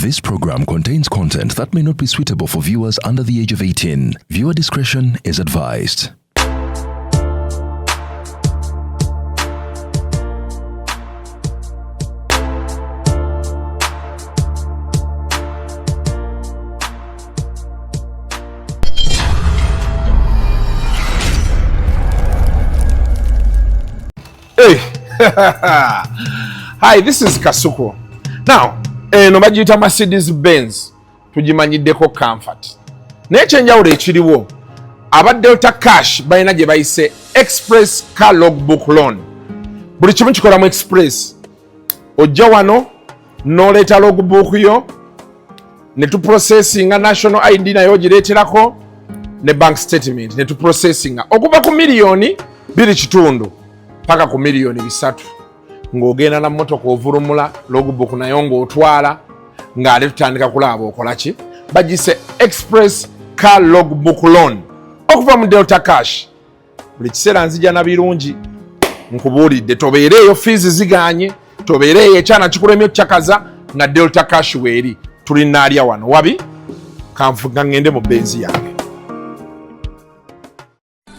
This program contains content that may not be suitable for viewers under the age of 18. Viewer discretion is advised. Hey, hi, this is Kasuku. Now, no bagiyita Mercedes Benz tugimanyiddeko comfort. Naye ekyenjawulo ekiriwo aba Delta Cash balina gye bayise Express Car Logbook Loan. Buli kimu kikolamu express. Ojja wano n'oleeta logbook yo ne tuprocessinga national ID nayo ogireeterako ne bank statement ne tuprocessinga okuva ku miliyoni 2.5 paka ku miliyoni 3 ng'ogenda na mmotoka ovulumula logbook nayo ng'otwala ng'ate tutandika kulaba okola ki bagise Express Car Logbook Loan okuva mu Delta Cash. Buli kiseera nzija na birungi nkubuulidde tobeereeyo fees ziganye tobeereeyo ekyana kikulemye okyakaza nga Delta Cash weeri tulinaalya wano wabi kanfuga ngende mu benzi yange.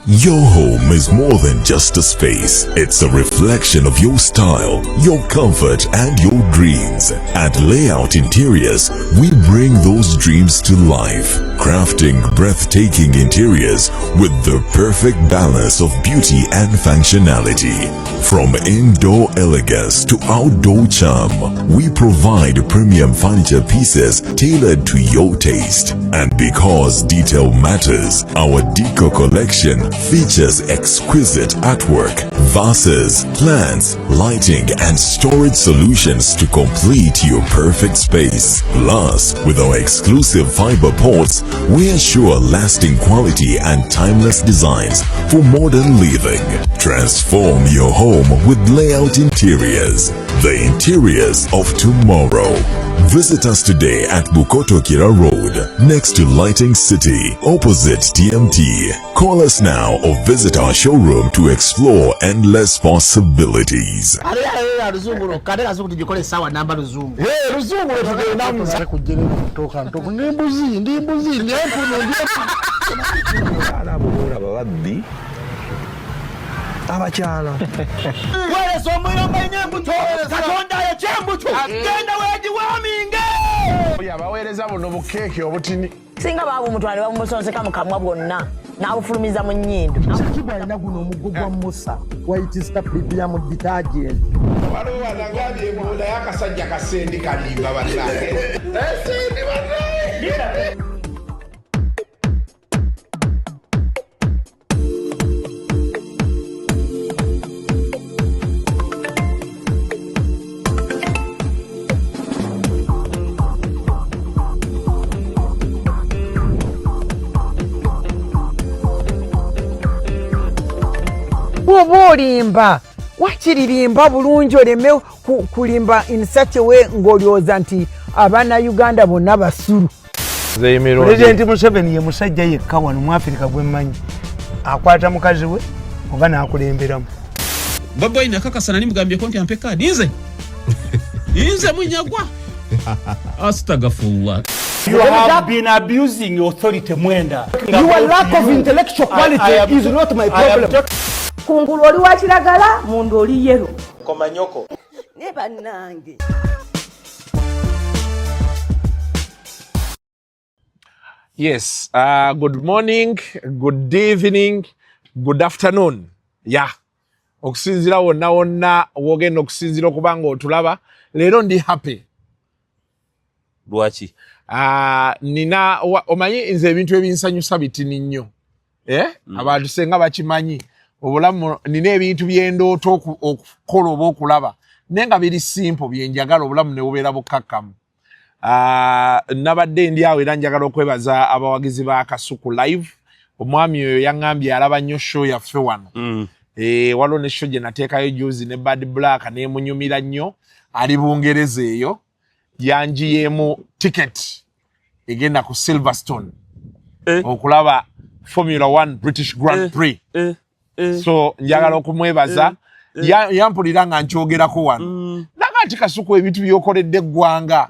Your home is more than just a space. It's a reflection of your style, your comfort, and your dreams. At Layout Interiors, we bring those dreams to life, crafting breathtaking interiors with the perfect balance of beauty and functionality. From indoor elegance to outdoor charm, we provide premium furniture pieces tailored to your taste. And because detail matters, our Deco collection features exquisite artwork, vases, plants, lighting, and storage solutions to complete your perfect space. Plus, with our exclusive fiber ports, we ensure lasting quality and timeless designs for modern living. Transform your home with Layout Interiors, the interiors of tomorrow. Visit us today at Bukoto Kira Road, next to Lighting City, opposite TMT. Call us now or visit our showroom to explore endless possibilities. Abakyala wale somuyomba nyembuto katonda ya chembuto genda weji waminge yabawereza buno bukeke obutini singa babu mutwale bamusonseka mukamwa bwonna n'abufulumiza mu nnyindo kibwa ina guno omugogwa Musa white star premium detergent waliwo wanagabye munda yakasajja kasendi kalimba bannange esendi bannange. Olimba wakiririmba bulungi oleme kulimba in such a way ng'olyoza nti abaana Uganda bonna basulu. President Museveni ye musajja yekka wano mu Africa gwe mmanyi akwata mukazi we oba n'akulemberamu. Baba ina kakasana nimugambye konti ampe kadi nze munyagwa. Astagfirullah. You have been abusing authority Mwenda. Your lack of intellectual quality is not my problem. Kungulu oli wa kiragala mundu oli yero Komanyoko ne bannange. Yes, good morning, good evening, good afternoon. Yeah. Okusinzira wonna wogenda okusinzira okubanga otulaba leero ndi happy. Lwaki? Nina omanyi nze ebintu ebinsanyusa bitini nnyo. Abantu senga bakimanyi. Obulamu nina ebintu byendooto okukola oba okulaba naye nga biri simple byenjagala obulamu ne bubeera bukkakkamu. Nabadde ndi awo era njagala okwebaza abawagizi ba Kasuku Live. Omwami oyo yaŋŋambye alaba nnyo show yaffe wano. Waliwo ne show gye nateekayo juzi ne Bad Black neemunyumira nnyo ali Bungereza eyo yanjiyeemu ticket egenda ku Silverstone okulaba Formula 1 British Grand Prix. So njagala okumwebaza yampulira nga nkyogerako wano ati Kasuku ebintu byokoledde eggwanga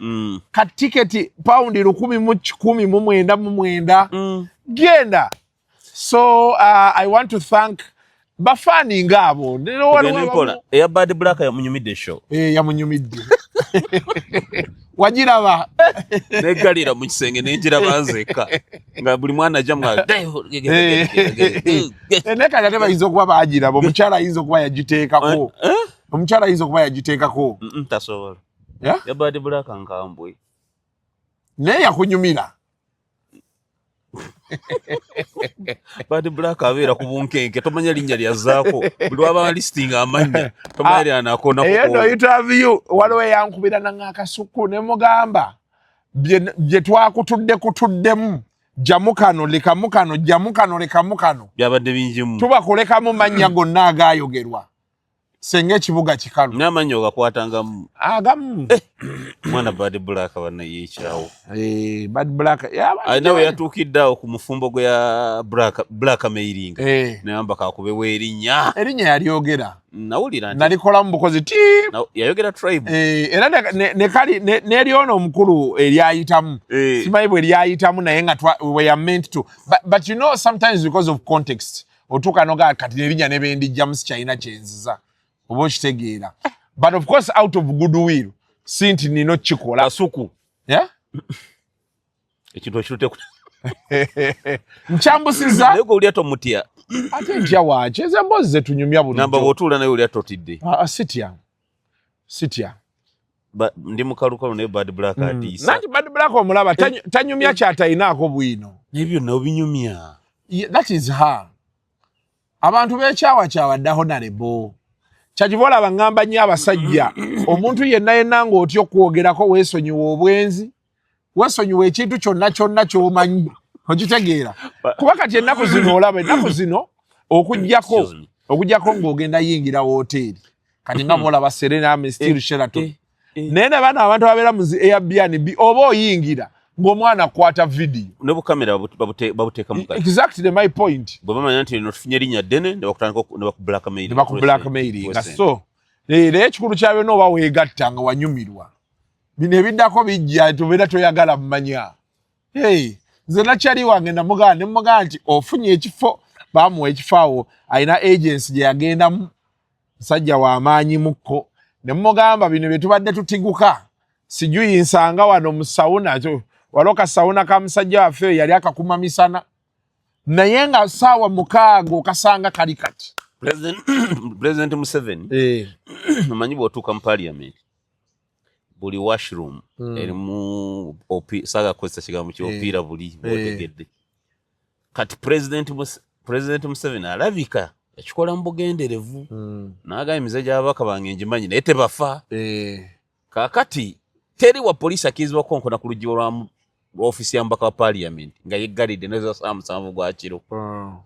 ka tiketi pound 1,119 genda. So I want to thank bafani ngabo eya Bad Black yamunyumidde show yamunyumidde wajiraba negalira mu kisenge nenjira banzeka nga buli mwana ajja mwa neka yateba izo kuba bajiraba omukyala izo kuba yagiteekako omukyala izo kuba yagiteekako tasobola ya Bad Black nkambwe ne yakunyumira Bad Black abeera ku bunkenke tomanya linnya lyazaako buli waba listing amanya tomanya lyanakona no interview waliwo yankubira na Kasuku ne mugamba bye twakutuddemu jamukano lekamukano jamukano lekamukano byabadde bingimu tuba kulekamu mannya gonna agaayogerwa senge kibuga kikalu n'amannya ogakwatanga agamu mwana Bad Black bana yeekyawo Bad Black nawe yatuukiddeawo ku mufumbo gwe ya Black mailing nayamba kakubewa erinnya yalyogera nawulira nalikola mu bukozi yayogera tribe era neryono omukulu eryayitamu simanyi bwe lyayitamu naye nga we are meant to but you know sometimes because of context otuuka noga kati erinnya ne bendijjamu sikyalina kyenziza oba okitegeera but of course out of goodwill sinti nino kikola Kasuku ekintu ekirute nkyambusiza naye gwe olya tomutya ate ntya waaki ezo emboozi zetunyumya bulijjo namba bw'otuula naye olya totidde sitya ndi mukalukalu naye Bad Black atiisa nanti Bad Black omulaba tanyumya kyatayinaako bwino nebyo nobinyumya that is her abantu bekyawakyawa dda honorable kyakivola bangamba nnyo abasajja omuntu yenna ng'otya okwogerako weesonyiwa obwenzi weesonyiwa ekintu kyonna ky'omanyi okitegeera kuba kati ennaku zino olaba ennaku zino okuggyako ng'ogenda yingira woteeri kati nga bwolaba Serena Still Sheraton naye ne bano abantu ababeera mu Airbnb oba oyingira ng'omwana akwata video ne bukamera babuteeka mu exactly my point bwe bamanya nti notufunye erinnya ddene ne bakutandika ne bakublackmailinga so leero ekikulu kya byonna oba weegatta nga wanyumirwa bino ebiddako bijja tubeera toyagala mumanya nze nakyali wange nemugamba nti ofunye ekifo bamuwa ekifo awo alina agency gye yagendamu musajja w'amaanyi mukko ne mugamba bino bye tubadde tutiguka sijui nsanga wano mu sawuna waloka sawuna ka musajja waffe yali akakuma misana naye nga saawa 6 okasanga kali kati President Museveni omanyi bw'otuuka mu parliament buli washroom erimu saaga kozesa kigambo kyopiira buli bwotegedde kati President Museveni alabika ekikola mu bugenderevu n'agamba emize gy'ababaka bange ngimanyi naye tebafa kaakati teri wa poliisi akirizibwa konkona ku luggi lwa ofisi ya mbaka wa parliament nga yeggalidde nezo saa 7 gwa kiro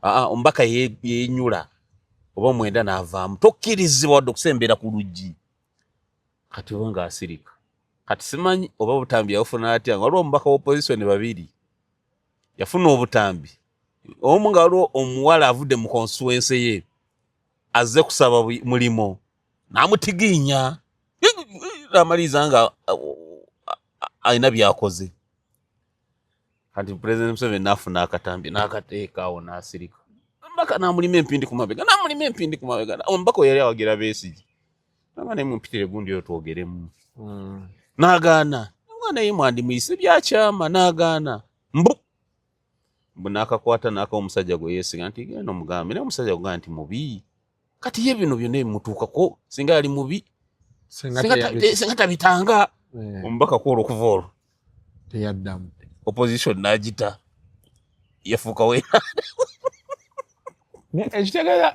omubaka yenyula oba 9 n'avaamu tokkirizibwa wadde okusembera ku luggi kati oba ng'asirika kati simanyi oba butambi yabufuna atya nga waliwo omubaka wa opposition 2 yafuna obutambi omu nga waliwo omuwala avudde mu constituency ye azze kusaba mulimo n'amutiginya amaliza nga alina byakoze kati President Museveni n'afuna akatambi n'akateeka awo n'asirika mbaka n'amulima empindi ku mabega omubaka yali awagira Besigye nga naye mumpitire gundi oyo twogeremu n'agaana omwana ye mwandimuyise byakyama n'agaana mbu n'akakwata n'akawa omusajja gwe yeesiga nti genda omugambe naye omusajja gugamba nti mubi kati ye bino byonna ebimutuukako singa yali mubi singa tabitanga omubaka kwolwo okuva olwo teyaddamu opposition n'agita yafuuka we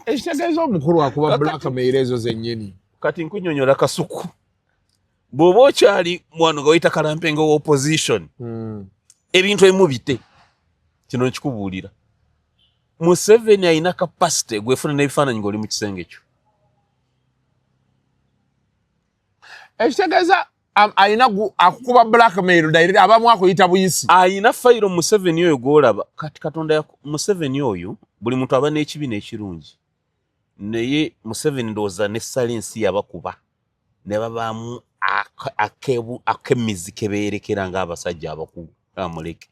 ekitegeeza omukulu akuba blackmail ezo zennyini kati nkunyonyola Kasuku bw'oba okyali mwano nga wayita kalampenga wa opposition ebintu ebimu bite kino nkikubuulira Museveni alina kapasite gwefuna n'ebifaananyi ng'oli mu kisenge kyo ekitegeeza alina akukuba blackmail direct abamu akuyita buyisi alina fayiro Museveni oyo gw'olaba kati Katonda Museveni oyo buli muntu aba n'ekibi n'ekirungi naye Museveni ndowooza ne salensi yabakuba ne babaamu akemizi keberekera ng'abasajja abakulu amuleke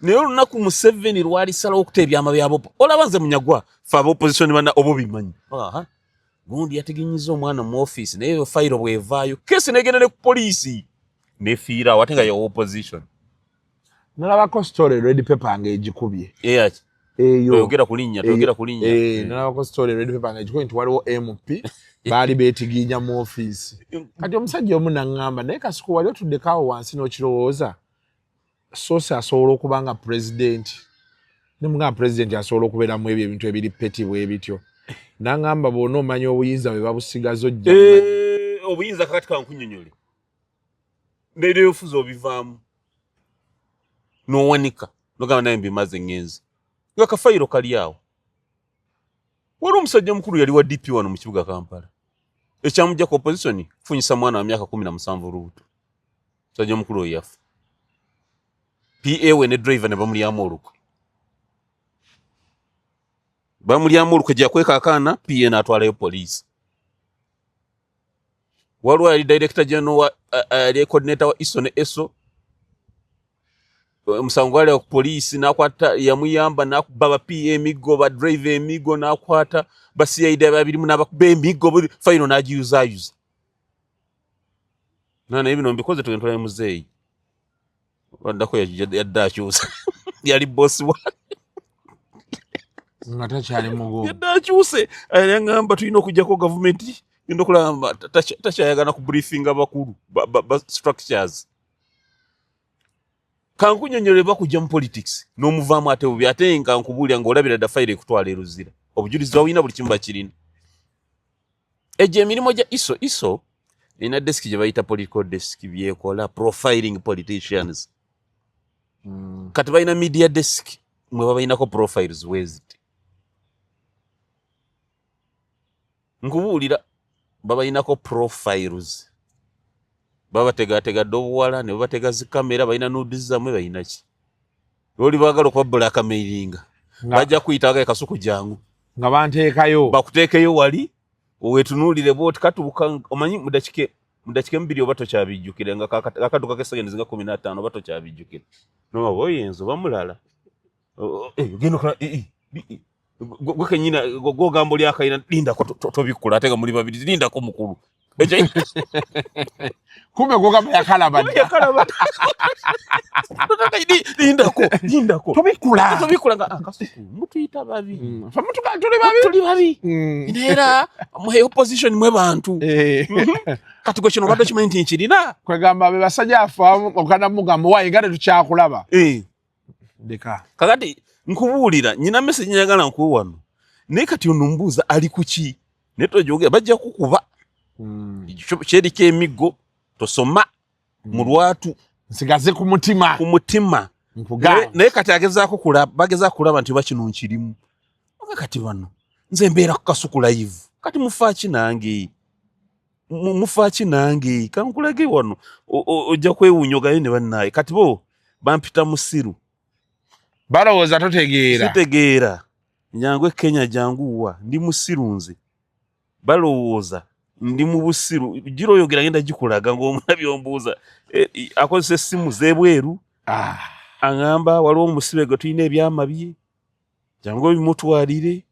naye olunaku Museveni lwalisalawo okuta ebyama byabo olaba nze Munyagwa fe ab'opposition bana obo bimanyi gundi yategenyiza omwana mu office naye fayiro bwevaayo kesi negenda ne ku poliisi nefiira ate nga ya opposition nalabako story red paper ng'egikubye eyaki oyogera ku linnya nalabako story red paper ng'egikubye nti waliwo MP baali beetiginya mu office kati omusajja omu naŋŋamba naye Kasuku wali otuddekaawo wansi n'okirowooza soose asobola okuba nga president ne nga president asobola okubeeramu ebyo ebintu ebiri peti bwe bityo naŋŋamba bw'ona omanya obuyinza bwe babusigaza ojja obuyinza kakati kankunnyonnyole n'ebyobufuzi obivaamu n'owanika n'ogamba naye mbimaze ngenzi nga kafayiro kali awo wali omusajja mukulu yali wa DP wano mu kibuga Kampala ekyamujja ku opposition kufunyisa mwana wa myaka 17 lubuto musajja mukulu oyo yafa PA we ne driver ne bamulyamu olukwe ejja kweka akaana PA n'atwalayo poliisi waliwo yali director general yali coordinator wa ISO ne ESO omusango gwali ku poliisi n'akwata yamuyamba n'akuba ba PA emiggo ba driver emiggo n'akwata ba CID babiri n'abakuba emiggo fayino n'agiyuzaayuza naye bino mbikoze tugenda muzeeyi waddako yadda akyusa yali bosi wa nga takyali mugo yadda akyuse yaŋŋamba tulina okujjako gavumenti genda okulaba takyayagana ku briefinga bakulu ba structures kankunnyonnyole bakujja mu politics n'omuvaamu ate bubi ate nga nkubuulira ng'olabira dda fayiro ekutwala eruzira obujulizi bwawulina buli kimu bakirina egyo emirimu gya iso erina desk gye bayita political desk byekola profiling politicians kati balina media desk mwe babalinako profiles weziti nkubuulira babalinako profiles babategategadde obuwala ne babatega zikamera balina nudes zamwe balina ki oli baagala okuba blackmailinga bajja kuyita Kasuku jangu nga banteekayo bakuteekeyo wali owetunuulire booti katubuka omanyi mudakike mbiri oba tokyabijjukire nga akaduka k'eseconds nga 15 oba tokyabijjukire noma boyenzo bamulala genda okola gwe kenyina gogamba oli akayina lindako tobikula ate nga muli babiri lindako mukulu kumbe gogamba yakalaba lindako tobikula nga Kasuku mutuyita babi tuli babi era mwe opposition mwe bantu kati gwe kino badde kimanyi nti nkirina kwegamba be basajja afaamu okana mugamba wayi nga tetukyakulaba deka kakati nkubuulira nyina message njagala nkuwe wano naye kati ono mbuuza ali ku ki naye tojogera bajja kukuba kyeriko emiggo tosoma mu lwatu nsigaze ku mutima naye kati bagezaako kulaba nti bakino nkirimu kati bano nze mbeera ku Kasuku Live kati mufaaki nange kankulage wano ojja kwewunyogayo ne bannaaye kati bo bampita musiru balowooza totegeera nyangu Kenya janguwa ndi musiru nze balowooza ndi mu busiru jiro oyogera ngenda gikulaga ng'omuna byombuuza akozesa essimu z'ebweru aŋŋamba waliwo omusibe gwe tulina ebyama bye jangu bimutwalire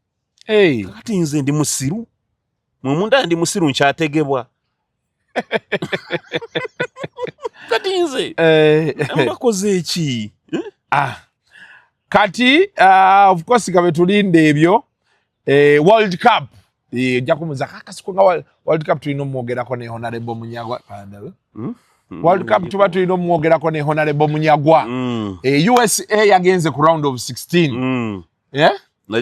kati nze ndi musiru mwemunda ndi musiru nkyategebwa kati nze mbakoze eki kati of course kabe tulinde ebyo World Cup ojja kumuza Kasuku nga World Cup tulina omwogerako ne Honorable Munyagwa World Cup tuba tulina omwogerako ne Honorable Munyagwa USA yagenze ku round of 16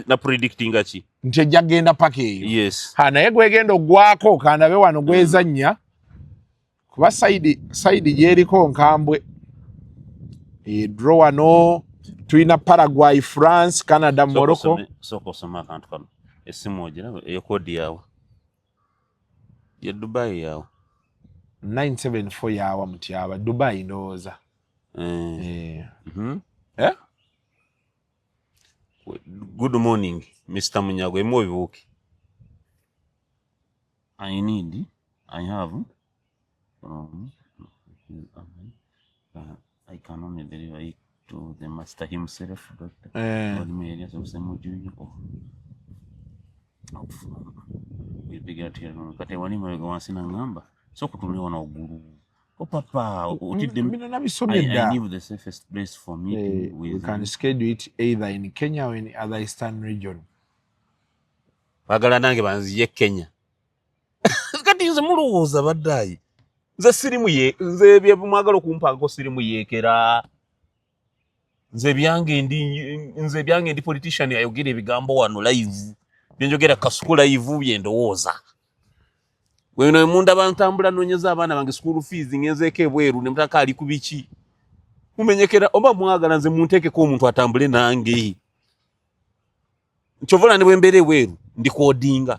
na predicting ki nti ejja genda paka eyo yes naye gwegenda ogwako kandabe wano gwezannya kuba side gyeriko nkambwe draw wano tulina Paraguay, France, Canada, Morocco soko soma akantu kano esimu ogira eyo kodi yawe ya Dubai yawe 974 yawa mutyaba Dubai ndowooza Good morning Mr. Munyagwa emobibuki I have from I can only deliver it to the master himself, Dr. Mary, so Samuel. We began to but I want him once in a number. So could only one guru. Oh, Papa, I knew the safest place for me. We can schedule it either in Kenya or in other eastern region. Bagala nange banziye Kenya. Kati nze mulowooza baddayi. Nze sirimu ye, nze bye mwagala okumpaako sirimu yeekera. Nze byange ndi politician ayogera ebigambo wano live. Byenjogera Kasuku Live byendowooza. Weno munda bantambula nonyeza abaana bange school fees ngenzeeko ebweru ne mutaka ali kubiki. Mumenyekera oba mwagala nze munteekeko omuntu atambule nange. Nchovola ne bwembere ebweru ndi kodinga.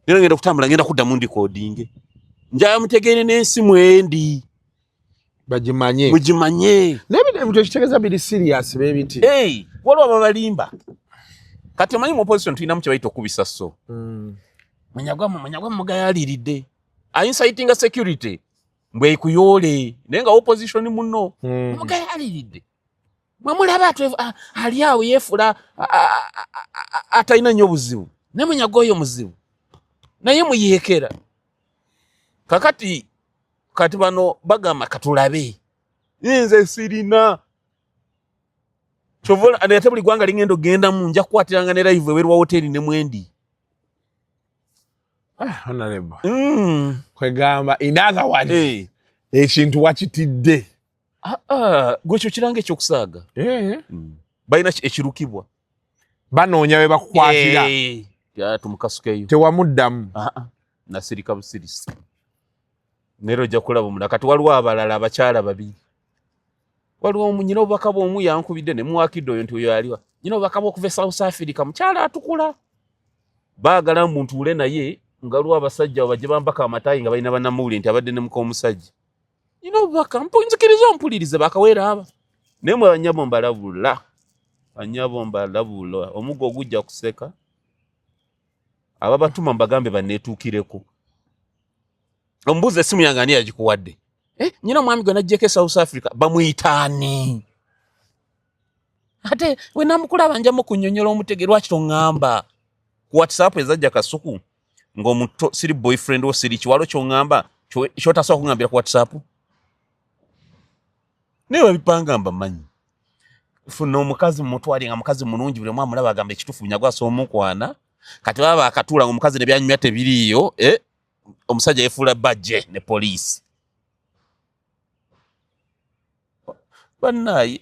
Nero ngenda kutambula ngenda kuddamu ndi kodinge. Njaya mutegere n'ensi mwendi. Bajimanye. Mujimanye. Nebide mtu ekitegeeza biri serious bebiti. Hey, waliwo ababalimba. Kati omanyi mu opposition tulina mukye bayita okubisa so. Munyagwa mugayaliridde. Inciting security. Mbwe ikuyole. Naye nga opposition muno. Mugayaliridde. Mwe mulaba atu ali awo yeefula atalina nnyo buzibu. Ne munyagwa oyo muzibu. Naye muyeekera. Kati bano bagamba katulabe. Nze sirina. Chovola ate buli gwanga lingendo genda munja kwatiranga ne live ewerwa hoteli ne mwendi. Honorable. Kwegamba in other words. Ekintu wakitidde. Gwecho kirange ekyokusaaga. Bayina ekirukibwa. Banoonya we bakukwatira. Ya tumukasukeyo. Tewamuddamu. Nasirika busirisi. Nero ja kulaba munda kati waliwo abalala abakyala babiri. Waliwo nyina obubaka bw'omu yankubidde ne muwakidde oyo nti oyo aliwa. Nyina obubaka bw'okuva South Africa mukyala atukula. Baagala muntu naye nga lwa abasajja bajje bambaka amatayi nga balina bannamawulire nti abadde ne muka omusajja. Nyina obubaka mpunzikiriza ompulirize bakaweera aba. Naye mwe banyabo mbalabula. Banyabo mbalabula. Omugo ogujja kuseka. Aba batuma mbagambe banneetuukireko. Ombuze esimu yange ani yagikuwadde. Nyina mwami gwe najjeko South Africa bamuyitaani. Ate we namukulaba njamu kunnyonnyola omutege lwaki tongamba. Ku WhatsApp ezajja Kasuku ng'omuntu siri boyfriend wo siri kiwalo kyongamba kyotasobola kungambira ku WhatsApp. Naye babipanga mbamanyi. Funa omukazi mutwali nga mukazi mulungi buli mwamu mulaba agamba ekituufu Munyagwa asomukwana. Kati baba akatuula ng'omukazi ne byanyumya tebiriiyo omusajja yefuula badge ne poliisi. Bannaye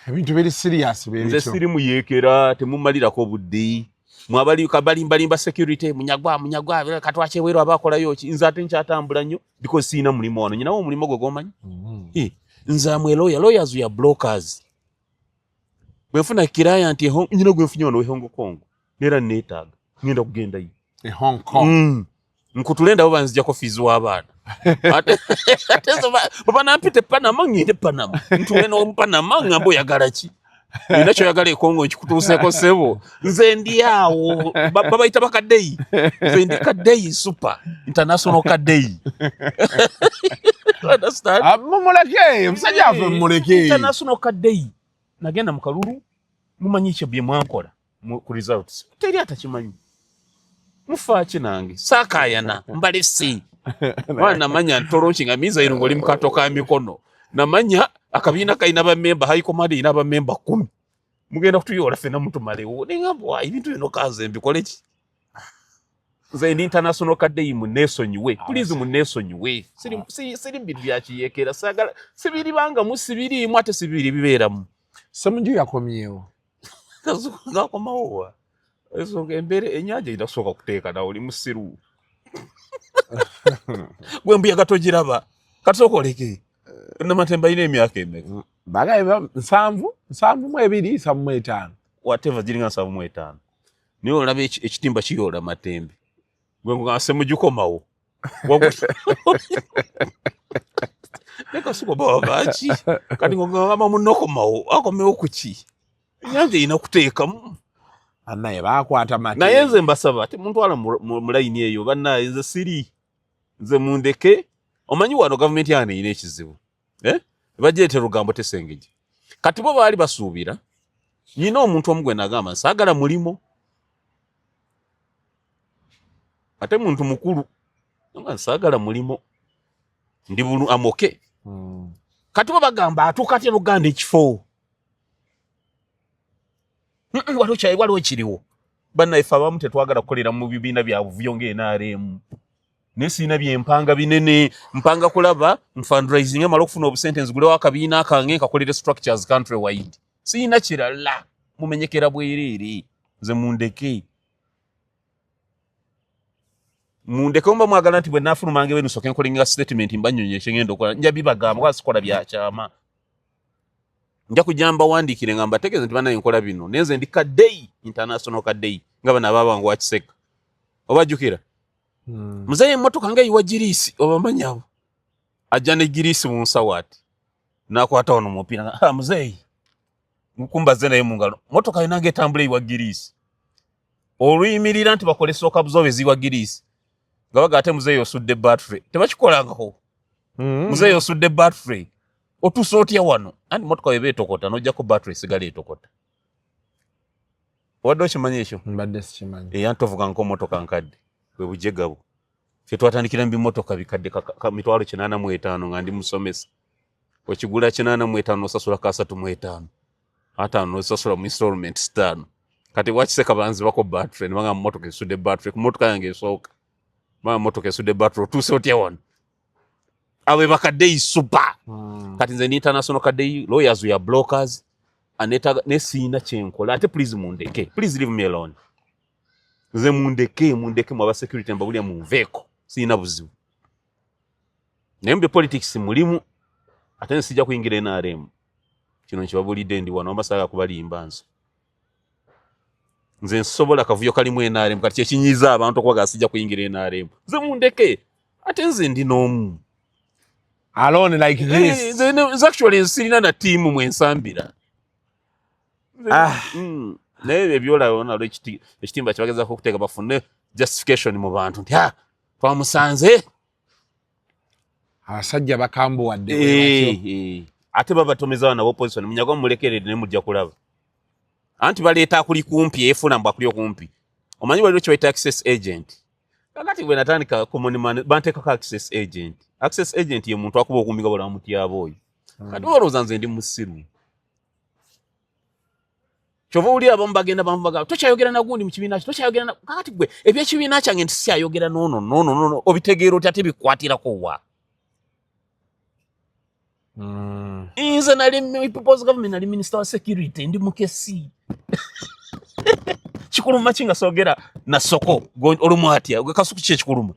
ebintu biri serious bebyo. Nze siri muyeekera temumalirako budde. Mwabali kabalimbalimba security Munyagwa katwache wero abakolayo ki nze ate nkyatambula nnyo because sina mulimo wano nyinawo mulimo gwe gomanyi. Nze amwe lawyers ya brokers. Bwefuna client nyina gwe mfunye wano we Hong Kong. Nera neetaaga ngenda kugenda yi. Hong Kong. Nkutulenda baba nzija ko fees w'abaana. Ate baba nampite Panama ngende Panama. Ntule no Panama ngambo yagala ki. Ninacho yagala ekongo nkikutuuseko sebo. Nze ndi awo baba ita bakadei. Nze ndi kadei super international kadei. Understand? Mumuleke musajja afe mumuleke. International kadei. Nagenda mu kalulu mumanyike bye mwankola ku results. Teri atakimanyi. Mufachi nange sakayana mbalesi wana manya ntolonchi nga miza irungo limkato ka mikono na manya akabina kaina ba member high command ina ba member 10 mugenda kutuyola fena mtu malewo ningambo ibintu bino kaze mbikolechi ze international kadde mu nesonyiwe please mu nesonyiwe siri mbiri byakiyekera sagala sibiri banga musibiri mwate sibiri biberamu semunju yakomyewo kazuka komawo. Eso embere enyaje idasoka kuteeka na oli musiru. Gwembu yagatogiraba. Katokoleke. Namatemba ine emyaka emeka. Bagaye 7 whatever jiringa 7 niyo olabe ekitimba kiyola matembe. Gwengo ngasemujuko mawo. Neka suko baba chi. Kati ngoma munoko mawo akomewo kuki. Enyaje inakuteeka Anaye bakwata mate. Na yenze mbasaba ati muntu ala mu line eyo banna yenze siri nze mundeke omanyi wano government yana ine ekizibu bajete rugambo tesengeje kati bo bali basuubira nyina omuntu omugwe nagamba sagala mulimo ate muntu mukulu sagala mulimo ndi bulu amoke kati bo bagamba atukate Luganda ekifo waliwo kiriwo banna ifa bamu tetwagala kukolera mu bibiina bya buvuyonge NRM nesina byempanga binene mpanga kulaba fundraising amalo kufuna obusentence gule wakabiina akange kakolere structures country wide sina kirala mumenyekera bwerere nze mundeke omba mwagala nti bwe nafulumange wenu soke nkolinga statement mbanyonyeshe ngendo kwa nja bibagamba kwasikola byakyama nja kujamba wandikire ngamba tegeze nti bana enkola bino neze ndi kadei international kadei ngaba nababa ngo wakiseka obajukira muzaye motoka nga yiwa girisi obamanyabo ajane girisi mu nsawati nakwata ono mupira muzaye mukumbaze naye mungalo motoka inange tambule yiwa girisi oluyimirira nti bakole soka buzobe ziwa girisi gabaga ate muzaye osudde battery tebakikolangako muzaye osudde battery otusootia wano andi motoka webe etokota nojja ko battery sigale etokota wadde okimanyi ekyo mbadde sikimanyi yantovuga nko motoka nkadde bwe bujegabo fye twatandikira mbi motoka bikadde mitwalo 85 nga ndi musomesa okigula 85 osasula ka 35 hata osasula mu installment 5 kati wakiseka banzi bako battery nibanga motoka esudde battery ku motoka yange esooka mama motoka esudde battery otusootia wano awe bakadei super kati nze ni international kadei lawyers we are blockers aneta nesina chenkola ate please mundeke please leave me alone nze mundeke mwaba security mbabulya mu veko sina buzibu nembe politics mulimu ate nsija kuingira NRM kino nkibabulidde ndi wano amasaga kubali imbanzo nze nsobola kavuyo kalimu NRM kati kyekinyiza abantu okuba gasijja kuingira NRM nze mundeke ate nze ndi nomu alone like this it's actually sirina na team mwensambira naye byola ona ekitimba kibageza ko kuteka bafune justification mu bantu nti twamusanze abasajja bakambu wadde ate babatomeza na opposition munyagwa mulekerere ne mujja kulaba anti baleeta kuli kumpi efuna mbwa kuli kumpi omanyi waliwo kibaita access agent kakati bwe natandika common man banteka ka access agent ye muntu akuba okumiga bala muti aboyi kati woroza nze ndi musiru chovo uli abo mbagenda bambaga tochayogera na gundi mukibina tochayogera na kakati gwe ebye kibina kyange ntisiyayogera no obitegeero tyate bikwatira ko wa inze nali propose government nali minister wa security ndi mukesi chikuluma chinga sogera na soko olumwatia gwe Kasuku kye chikuluma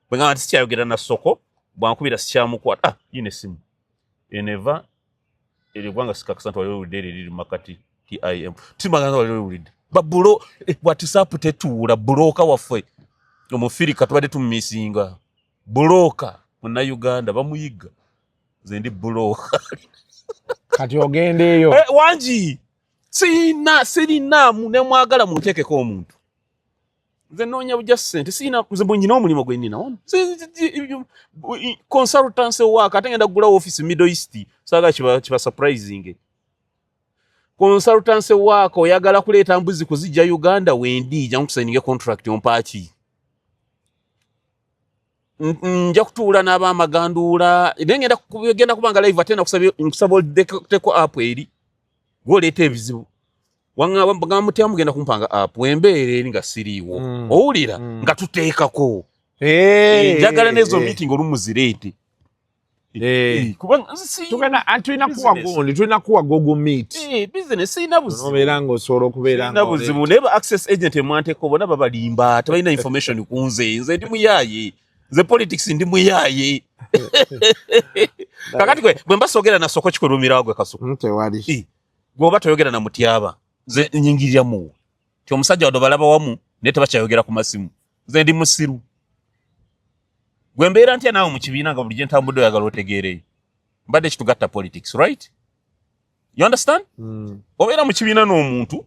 bwenga ntisiyayogera na soko bwankubira sikyamukwata yine simu eneva elivanga sikakasanta wale udere lili makati TIM timaganda wale ulide babulo WhatsApp tetuula buloka wafwe omufiri katubade tumisinga buloka muna Uganda bamuyiga zendi buloka kati ogendeyo wanji sirina mune mwagala muteke ko omuntu nze nonya buja sente sina nze bonyina omulimo gwe nina ono consultancy work atengenda gula office Middle East saga kiba surprising consultancy work oyagala kuleta mbuzi kuzijja Uganda wendi jja nkusainige contract ompachi nja kutuula n'aba amagandula ngenda kugenda kubanga live atena kusaba teko app eri goleta ebizibu wanga mutyamu genda kumpanga app wembeere eri nga siriiwo owulira nga tuteekako njagala nezo meeting olumuzirete tulina kuwa Google Meet business sina buzibu nobeera ng'osobola okubeera sina buzibu naye access agent emwanteko bona babalimba tebalina information kunze nze ndi muyaye nze politics ndi muyaye kakati gwe bwe mbasogera na soko kikulumira gwe Kasuku tewali gwoba toyogera na mutyaba nze nyingirya mu ti omusajja wado balaba wamu ne tebakyayogera ku masimu nze ndi musiru gwe mbeera ntya naawe mu kibiina nga buli ntambudde oyagala otegeere mbadde kitugatta politics right you understand obeera mu kibiina n'omuntu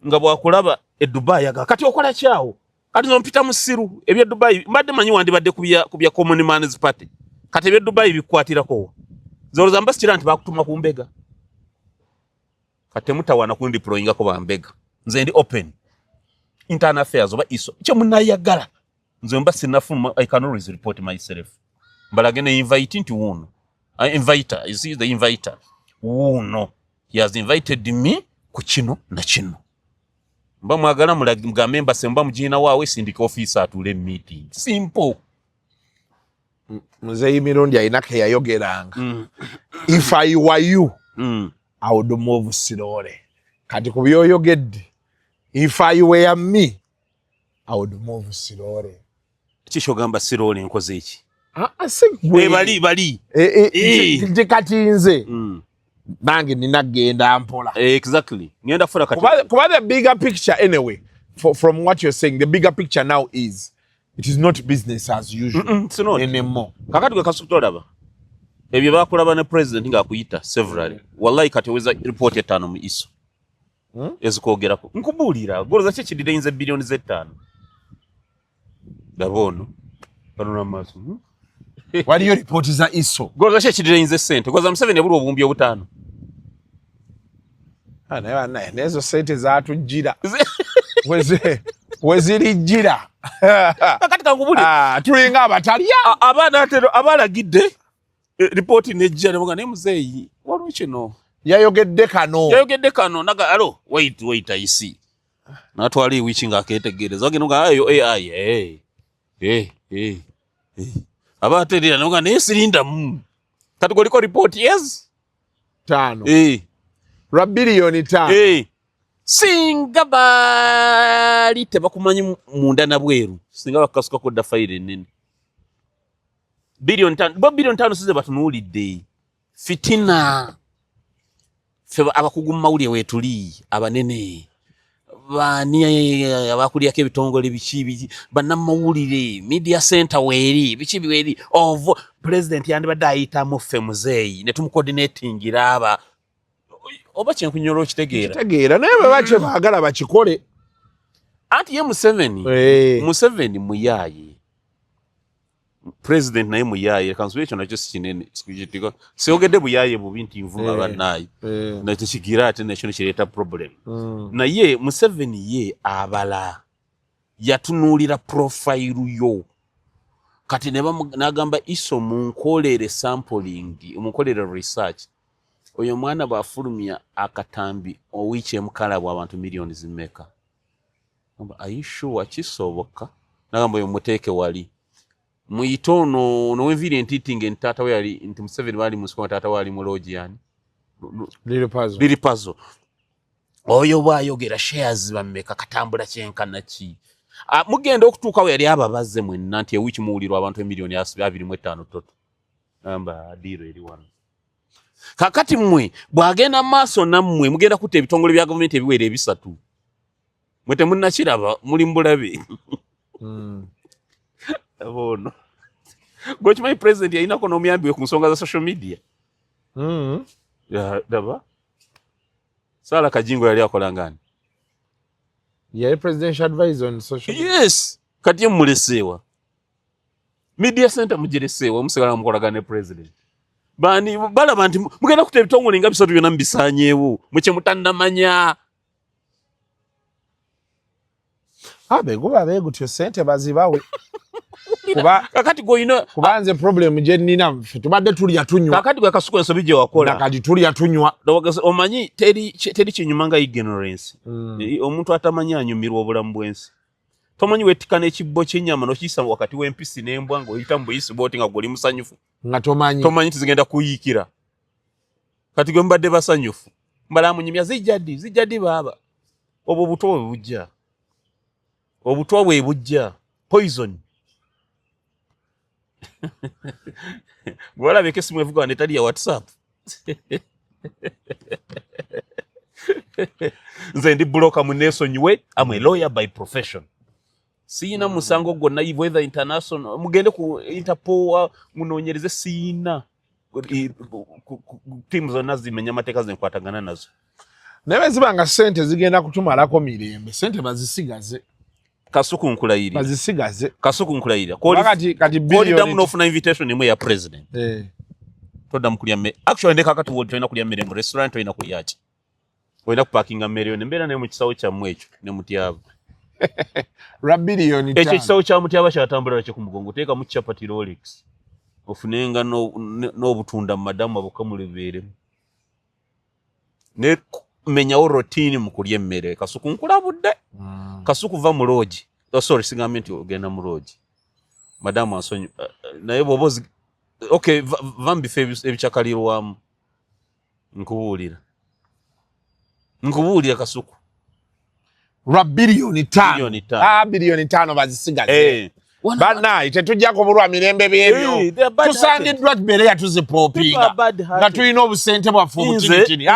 nga bwakulaba e Dubai yaga kati okola kyawo kati zompita musiru ebya Dubai mbadde manyi wandibadde kubya Common Man's Party kati ebya Dubai bikwatirako zoroza mbasitira nti bakutuma ku mbega kati mutawana ku deployinga ko bambega nze ndi open internal affairs oba iso kyo munayagala nze mbasi nafuma I can always report myself mbalagene invite into one inviter you see the inviter no he has invited me ku kino na kino mba mwagala mulaga member semba mujina wawe sindika officer atule meeting simple mzee mirundi ainake yayogeranga if I were you I would move slowly kati kubyoyogedde if I were me I would move slowly chisho gamba slowly nkoze iki bali kati nze nange ninagenda mpola exactly ngenda fura kati kuba the bigger picture anyway from what you're saying the bigger picture now is it is not business as usual anymore kakati gwe kasukutolaba ebyo bakulaba ne president nga akuyita several wallahi kati weza report etano mu iso ezikogerako nkubulira goloza kye kidide inze billions Z5 dabono kanuna maso waliyo report za iso goloza kye kidide inze sente koza Museveni ebulu obumbi obutano ana nezo sente za tujira weziri jira kakati kangubuli tulinga abatalya abana atero abalagidde report nejja ne muga ne muzeyi waliwo kino yayogedde kano naga alo wait I see natwali wichi nga aketegereza ogeno nga ayo AI abaterera ne muga ne silinda kati goliko report yes 5 ra billion 5 singa bali tebakumanyi munda na bweru singa bakasuka ko da file nini billion 5 size batunulidde fitina feba abakuguma uli wetuli abanene bani abakuliyako ebitongole bikibi banamawulire media center weri bikibi weri of president yandibadde ayita mu femuzeyi ne tumcoordinating iraba oba kyenkunyolo kitegeera naye babache baagala bakikole anti ye Museveni muyaye president naye muyaye kansulecho nakyo sikinene sikujitiko siogede buyaye bubinti nvuma banayi na tekigira ate nakyo kireta problem naye Museveni ye abala yatunulira profile yo kati nagamba iso munkolere sampling munkolere research oyo mwana bafulumya akatambi owiche mukala bwa abantu millions zimeka are you sure kisoboka nagamba yo muteke wali muitono no enviri entitinge ntata we yali nti Museveni bali musiko tata wali muloji yani lili puzzle oyo bayogera shares bameka katambula kyenkana ki mugenda okutuuka we yali ababaze mwenna nti ewichi muwulirwa abantu millions 25 toto amba diro eri wano kakati mmwe bwagenda maaso nammwe mugenda kutta ebitongole bya government ebiwere ebisatu mwete munnakiraba muli mbulabe abono gochimai president yaina kono myambiwe ku nsonga za social media ya daba sala kajingo yali akola ngani ya presidential advisor on social yes kati mulesewa media center mujiresewa musigala mukolagane president bani bala bantu mugenda kutta ebitongole nga bisatu byona mbisanyewo muche mutandamanya guba begutyo sente bazibawe kuba kakati goyino kubanze problem je nina tubadde tulya tunywa kakati gwa Kasuku ensobije wakola nakati tulya tunywa omanyi teri kinyuma nga ignorance omuntu atamanya anyumirwa obulamu bwensi tomanyi wetikana ekibbo kyenyama no kisa wakati w'empisi n'embwa ngo oyita mbuyisi boti nga goli musanyufu nga tomanyi tizigenda kuyikira kati gwe mbadde basanyufu mbala munyumya zijjadi baba obwo obutwa bwe bujja poison Gwala beke simu evuga netali ya WhatsApp nze ndi bloka muneso nywe I'm a lawyer by profession sina musango gonna whether international mugende ku Interpol munonyereze sina teams zonna zimenya mateka zenkwatagana nazo naye zibanga sente zigenda kutumalako mirembe sente bazisigaze Kasuku nkulayirira. Bazisigaze. Kasuku nkulayirira. Kati billion. Damu nofuna invitation imwe ya president. Toda mkulya me. Actually ndeka kati wodi toina kulya mere mu restaurant toina kulya ki. Oina kuparkinga mere ne mbera ne mu kisawo kya mwekyo ne mutyaba. Billion. Ekyo kisawo kya mutyaba kyatambula kye ku mugongo teeka mu chapati Rolex. Ofunenga no butunda madamu abukamulebere. Ne menyawo routine mu kulya emmere. Kasuku nkulabudde. Kasuku va mu lodge. Oh sorry singamenti ogenda mu lodge. Madamu ansonyi naye bobozi okay vambi febi ebichakalirwamu. Nkubuulira Kasuku. Billion 5. Billion 5 bazisigaze. Bana tetujja kubulwa mirembe byebyo. Tusangiddwa tubere yatuzipopinga. Nga tulina obusente bwaffe obutini.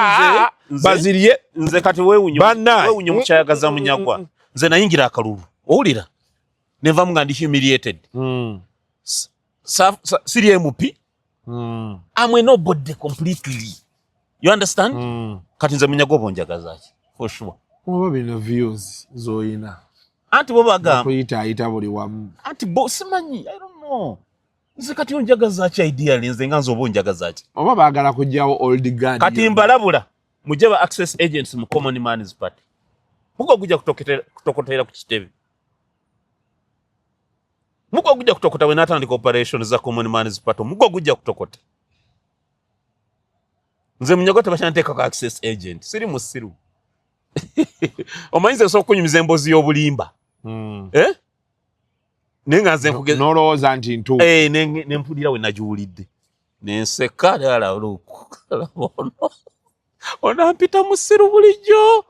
Baziriye nze kati weewunyo mukyayagaza munyagwa. Nze nayingira akalulu. Owulira? Neva nga ndi humiliated. Siri MP. I'm nobody completely. You understand? Kati nze munyagwa bonjagaza ki? For sure. Oba bino views zoyina. Anti bobaga. Kuyita buli wamu. Anti simanyi, I don't know. Nze kati onjagaza ki ideally nze nga nzoba onjagaza ki? Oba baagala kujjawo old guard. Kati mbalabula. Mujaba access agents mu Common Man's Party. Muko kujja kutokotera ku kitebe. Muko kujja kutokota we natandika operations za Common Man's Party. Muko kujja kutokota. Nze munyagota bashanteka ka access agent. Siri musiru. Omanyize so kunyumiza embozi y'obulimba. Nenga nze nkugeza nolowooza nti ntu. Nempulira we najuulidde. Nenseka dala oluku. Onampita musiru bulijjo.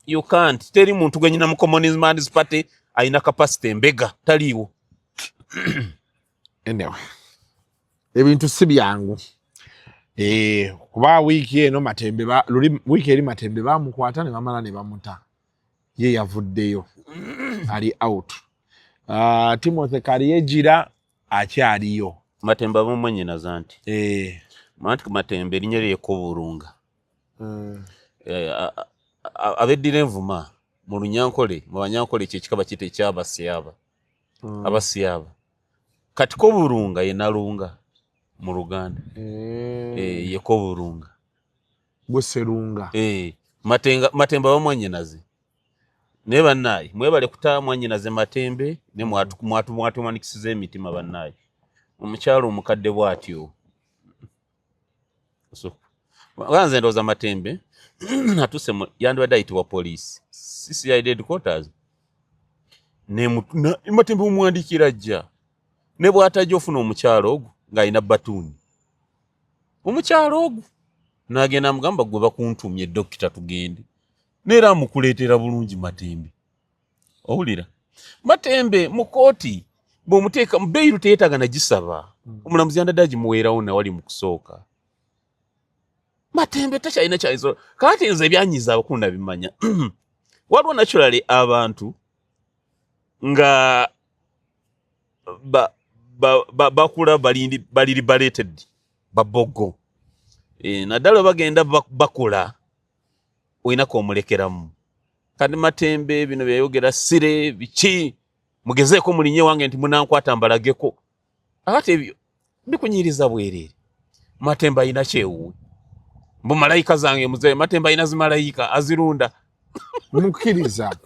You can't. Teri muntu gwenyina mu Common Man's Party aina capacity embega taliwo. Anyway. Ebintu si byangu. Kuba wiki eno Matembe wiki eri Matembe bamukwata ne bamala ne bamuta. Ye yavuddeyo. Ali out. Timothy Kariyejira akyaliyo. Matembe abamwenye na zanti. Manti Matembe linyere yekoburunga. Abeddira envuma mu Lunyankole mu Banyankole kyekikaba kite kyabasiyaba. Abasiyaba. Kati ko burunga ye nalunga mu Luganda. Yeko burunga. Buserunga. Matembe bamwanye naze. Ne bannayi mwebale kutamwanye naze Matembe ne mwatu manikisize emitima bannayi. Omukyalo omukadde bwatyo. So ganze ndoza Matembe natuse yandwa ayitibwa police. CCI headquarters. Matembe omwandikira ajja. Ne bw'atajja ofuna omukyalo ogwo ng'ayina batuni. Omukyalo ogwo n'agenda amugamba gwe bakuntumye dokita tugende. Neera amukuleetera bulungi Matembe. Owulira? Matembe mu kooti bw'omuteeka mu beiru teyeetaaga nagisaba. Omulamuzi yandadde agimuweerawo nawali mu kusooka. Matembe takyalina kyayinza. Kati nze byanyiza abakulu nabimanya. Waliwo naturally abantu nga bakula bali liberated babogo. Naddala bagenda bakula oyinako omulekeramu. Kati Matembe bino byayogera sire biki mugezeeko mulinye wange nti munankwata mbalageko. Akati ebyo bikunyiriza bwerere. Matembe ayina kyewuwe. Mbu malayika zange muzee Matembe ayina zimalayika azirunda. Mukkiriza.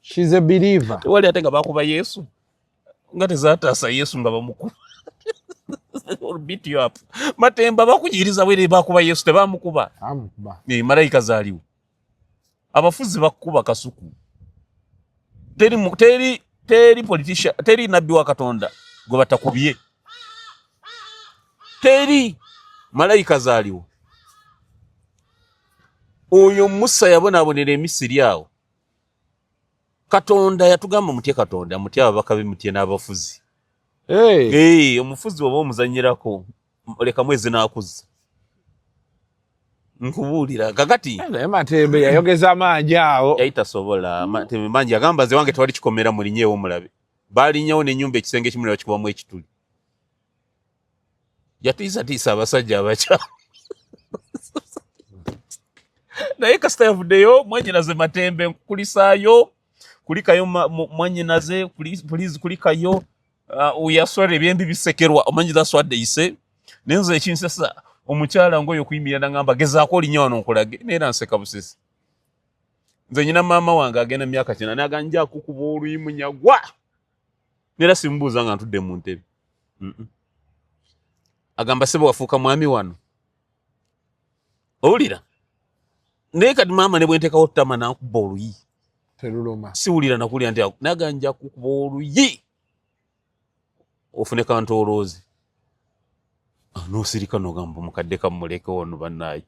She's a believer. Wali atenga bakuba Yesu. Ngate zatasa Yesu nga bamukuba. Or beat you up. Matembe bakujiriza were bakuba Yesu tebamukuba. Amukuba. Malayika zaliwo. Abafuzi bakuba Kasuku. Teri politician, teri nabbi wa Katonda gwe batakubye. Teri malayika zaliwo. Oyo Musa yabonabonera emisiri awo. Katonda yatugamba mutye Katonda, mutye ababaka b'emutye n'abafuzi. Omufuzi oba omuzanyirako leka mwezi n'akuzza. Nkubuulira kakati Matembe yayogeza mangi awo. Yayitasobola Matembe mangi agamba ze wange tewali kikomera mu linyeewo omulabe. Balinyewo n'ennyumba ekisenge kimu ne bakikubamu ekituli. Yatiisa abasajja abakyala. Naye kasita yavuddeyo mwenyeraze Matembe nkulisaayo kulikayo mwanyinaze please kulikayo uyaswara ebyembi bisekerwa omanyi that's what they say nenzo ekinsesa omukyala ngoyo kuyimirira ngamba gezaako olinnya wano nkulage neera nseka busisi nze nyina maama wange agenda myaka 9 naganja kukuba oluyi munyagwa neera simbuuza nga ntudde mu ntebe agamba sebo wafuuka mwami wano owulira naye kati maama ne bwentekawo ttama nankuba oluyi teruluma siwulira nakulya nti naganja kukuba oluyi ofune kantoloozi nosirika nogamba mukadde kamuleke wano bannaye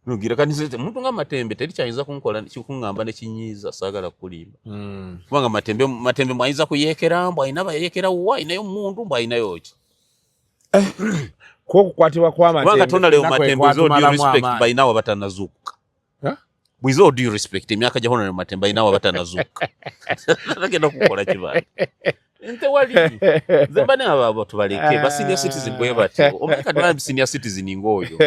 nogira kanizete muntu nga Matembe terikyayinza kunkola kikuŋŋamba ne kinyiiza saagala kulimba kubanga Matembe mwayinza kuyeekera mbu ayina bayekera wa ayinayo muntu mbu ayinayo ki kokukwatibwa kwa Matembe kubanga tonalewo Matembe zo due respect bayinawo batanazuuka bwizo due respect emyaka gyahono ne Matembe bayinawo batanazuuka tagenda kukola kibala nte wali zemba ne abo tubaleke ba senior citizen bwe bati omeka dwa senior citizen ngoyo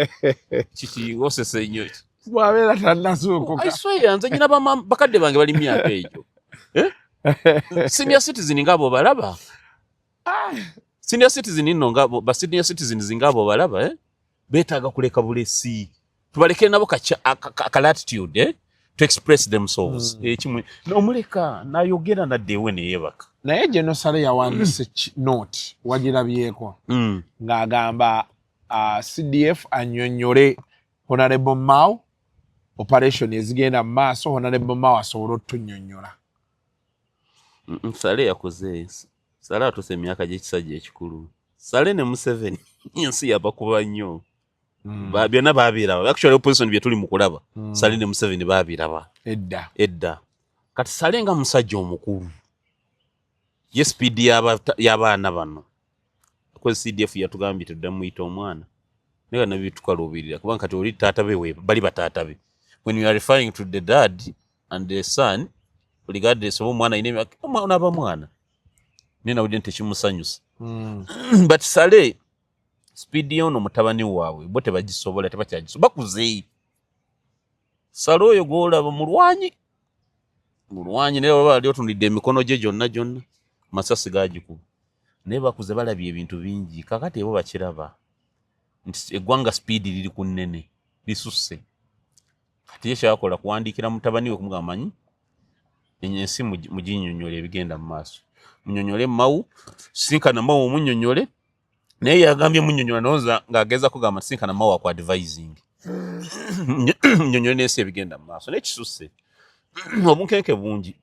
kiki osese nnyo bwabera tanazuuka I swear nze nyina bakadde bange bali myaka ejo senior citizen ngabo balaba senior citizen nno ngabo ba senior citizens ngabo balaba betaaga kuleka bulesi tubaleke nabo ka latitude to express themselves ekimwe nomuleka nayogera naddewe neyebaka naye Genosale yawandise note wagirabyeko ng'agamba CDF annyonnyole Honorable Mao operation ezigenda mu maaso Honorable Mao asobola otunnyonnyola Sale yakoze Sale atuse emyaka gy'ekisajja ekikulu Sale ne Museveni ensi yabakuba nnyo byonna baabiraba actually opposition bye tuli mu kulaba Sale ne Museveni baabiraba edda kati Sale nga musajja omukulu ye speed y'abaana bano because CDF yatugambye tudda muyita omwana nega nabitukaloobirira kubanga kati oli taata be bali bataata be when you are referring to the dad and the son regardless of omwana ine omwana abamwana nina udi ntekimusanyusa but Sale speed yono mutabani wawe bote bagisobola tebakyagisobola bakuzeeyi Sale oyo gwolaba mulwanyi naye bali otundidde emikono gye gyonna masasi gagikuba naye bakuze balabye ebintu bingi kakati ebo bakiraba nti eggwanga speed liri ku nnene lisusse kati ye kyakola kuwandiikira mutabani we kumugamba manyi ensi muginnyonnyola ebigenda mu maaso munnyonnyole Mao sinkana Mao omunnyonnyole naye yagambye munnyonnyola noza ng'ageza kugamba sinkana Mao aku advising munnyonnyole n'ensi ebigenda mu maaso naye kisusse obunkenke bungi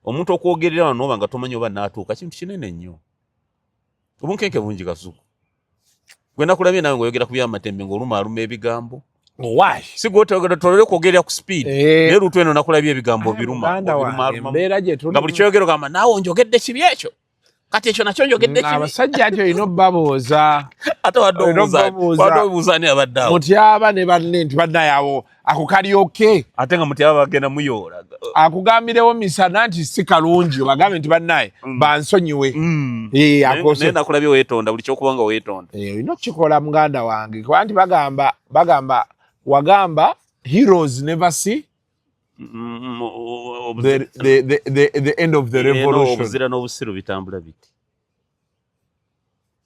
omuntu okwogerera wano oba nga tomanyi oba naatuuka kintu kinene nnyo obunkenke bungi Kasuku gwe nakulabye nawe ng'oyogera ku by'Amatembe ng'olumaaluma ebigambo si gwotayogera tolole kwogerera ku speed naye lutu eno nakulabye ebigambo biruma nga buli kyoyogera ogamba naawe onjogedde kibi ekyo kati ekyo nakyo njogedde kibi abasajja ati olina obbabooza ate wadde obuuza ani abaddaawo mutyaba ne banne nti baddayawo ako kalyoke ate nga mutyaba bagenda muyoola akugambirewo misana nti si kalungi obagambe nti bannaye bansonyiwe naye nakulabye weetonda buli kyokuba nga weetonda olina okukikola muganda wange kuba nti bagamba wagamba heroes never see the end of the revolution obuzira n'obusiru bitambula biti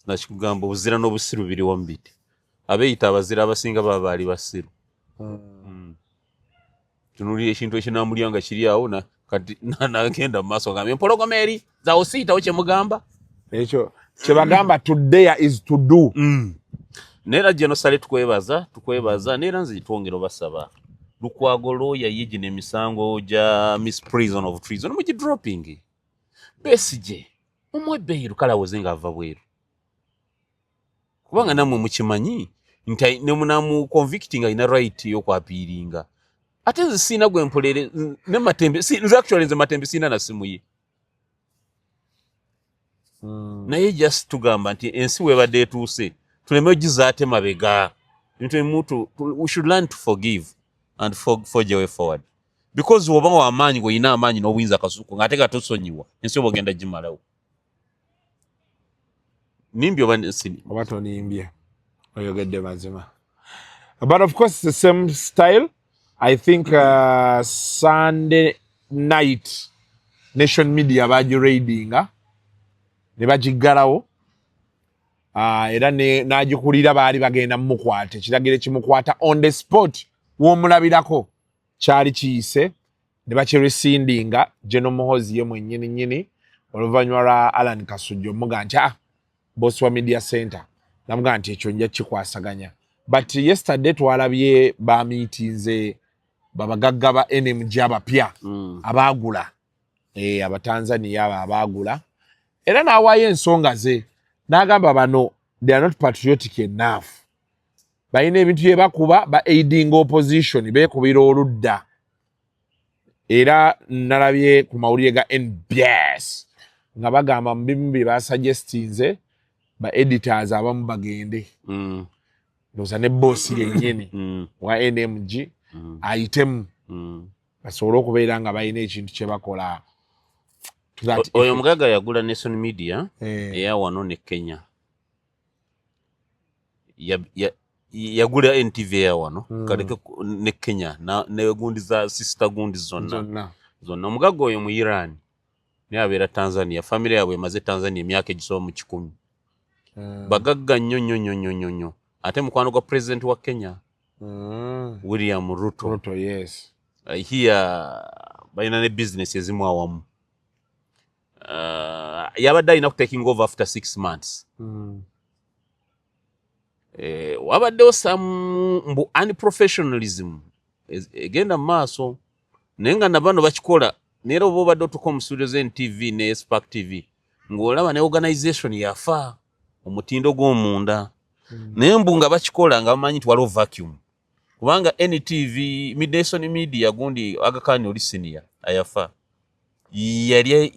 nakikugamba obuzira n'obusiru biri wamu biti abeeyita abazira abasinga baba baali basiru tunulira ekintu ekinamulya nga kiri awo kati nagenda mu maaso gambye empologoma eri zawosiitawo kyemugamba ekyo kyebagamba to dare is to do neera Genosale tukwebaza neera nze twongera obasaba Lukwago lawyer yiji n'emisango gya misprision of treason mugidropping Besigye omwebbeeru kalawoze nga ava bweru kubanga namwe mukimanyi nti nemunamu convicting ayina right y'okwapiiringa ate nze siina gwe mpolere ne Matembe nze actually nze Matembe siina na simu ye naye just tugamba nti ensi webadde etuuse tuleme ogizaate mabega we should learn to forgive and forge a way forward because woba w'amaanyi gweolina amaanyi n'obuyinza Kasuku ng'ate nga tosonyiwa ensi oba ogenda gimalawo nimbye oba tonimbye oyogedde mazima but of course the same style I think Sunday night Nation Media bagiradinga ne bagigalawo era n'agikulira baali bagenda mumukwate kiragire kimukwata on the spot w'omulabirako kyali kiyise ne bakirescindinga General Muhoozi ye mwennyini nnyini oluvannyuma lwa Alan Kasujja omuga nti boss wa media center namuga nti ekyo nja kikwasaganya but yesterday twalabye bamiitinze babagagga ba NMG abapya abaagula abatanzania abaagula era n'awaayo ensonga ze n'agamba bano they are not patriotic enough balina ebintu bye bakuba ba aiding opposition beekubira oludda era nalabye ku mawulire ga NBS nga bagamba mu bye basuggestinze ba editors abamu bagende ndoza ne boss yennyini wa NMG ayitemu basobole okubeera nga balina ekintu kye bakola. Oyo mugaga yagula Nation Media eya wano ne Kenya yagula NTV ya wano kaleke ne Kenya ne gundi za sister gundi zonna omugaga oyo mu Iran ne abeera Tanzania family yabwe emaze Tanzania emyaka egisoba mu 10 bagagga nnyo ate mukwano gwa president wa Kenya William Ruto yes here balina ne business ezimu awamu yabadde alina taking over after 6 months wabaddewo some mbu unprofessionalism egenda maaso naye nga nabano bakikola neera oba obadde otuka mu studio ze NTV ne Spark TV ng'olaba ne organization yafa omutindo gw'omunda naye mbu nga bakikola nga bamanyi nti waliwo vacuum kubanga NTV Nation Media gundi agakani oli senior ayafa yali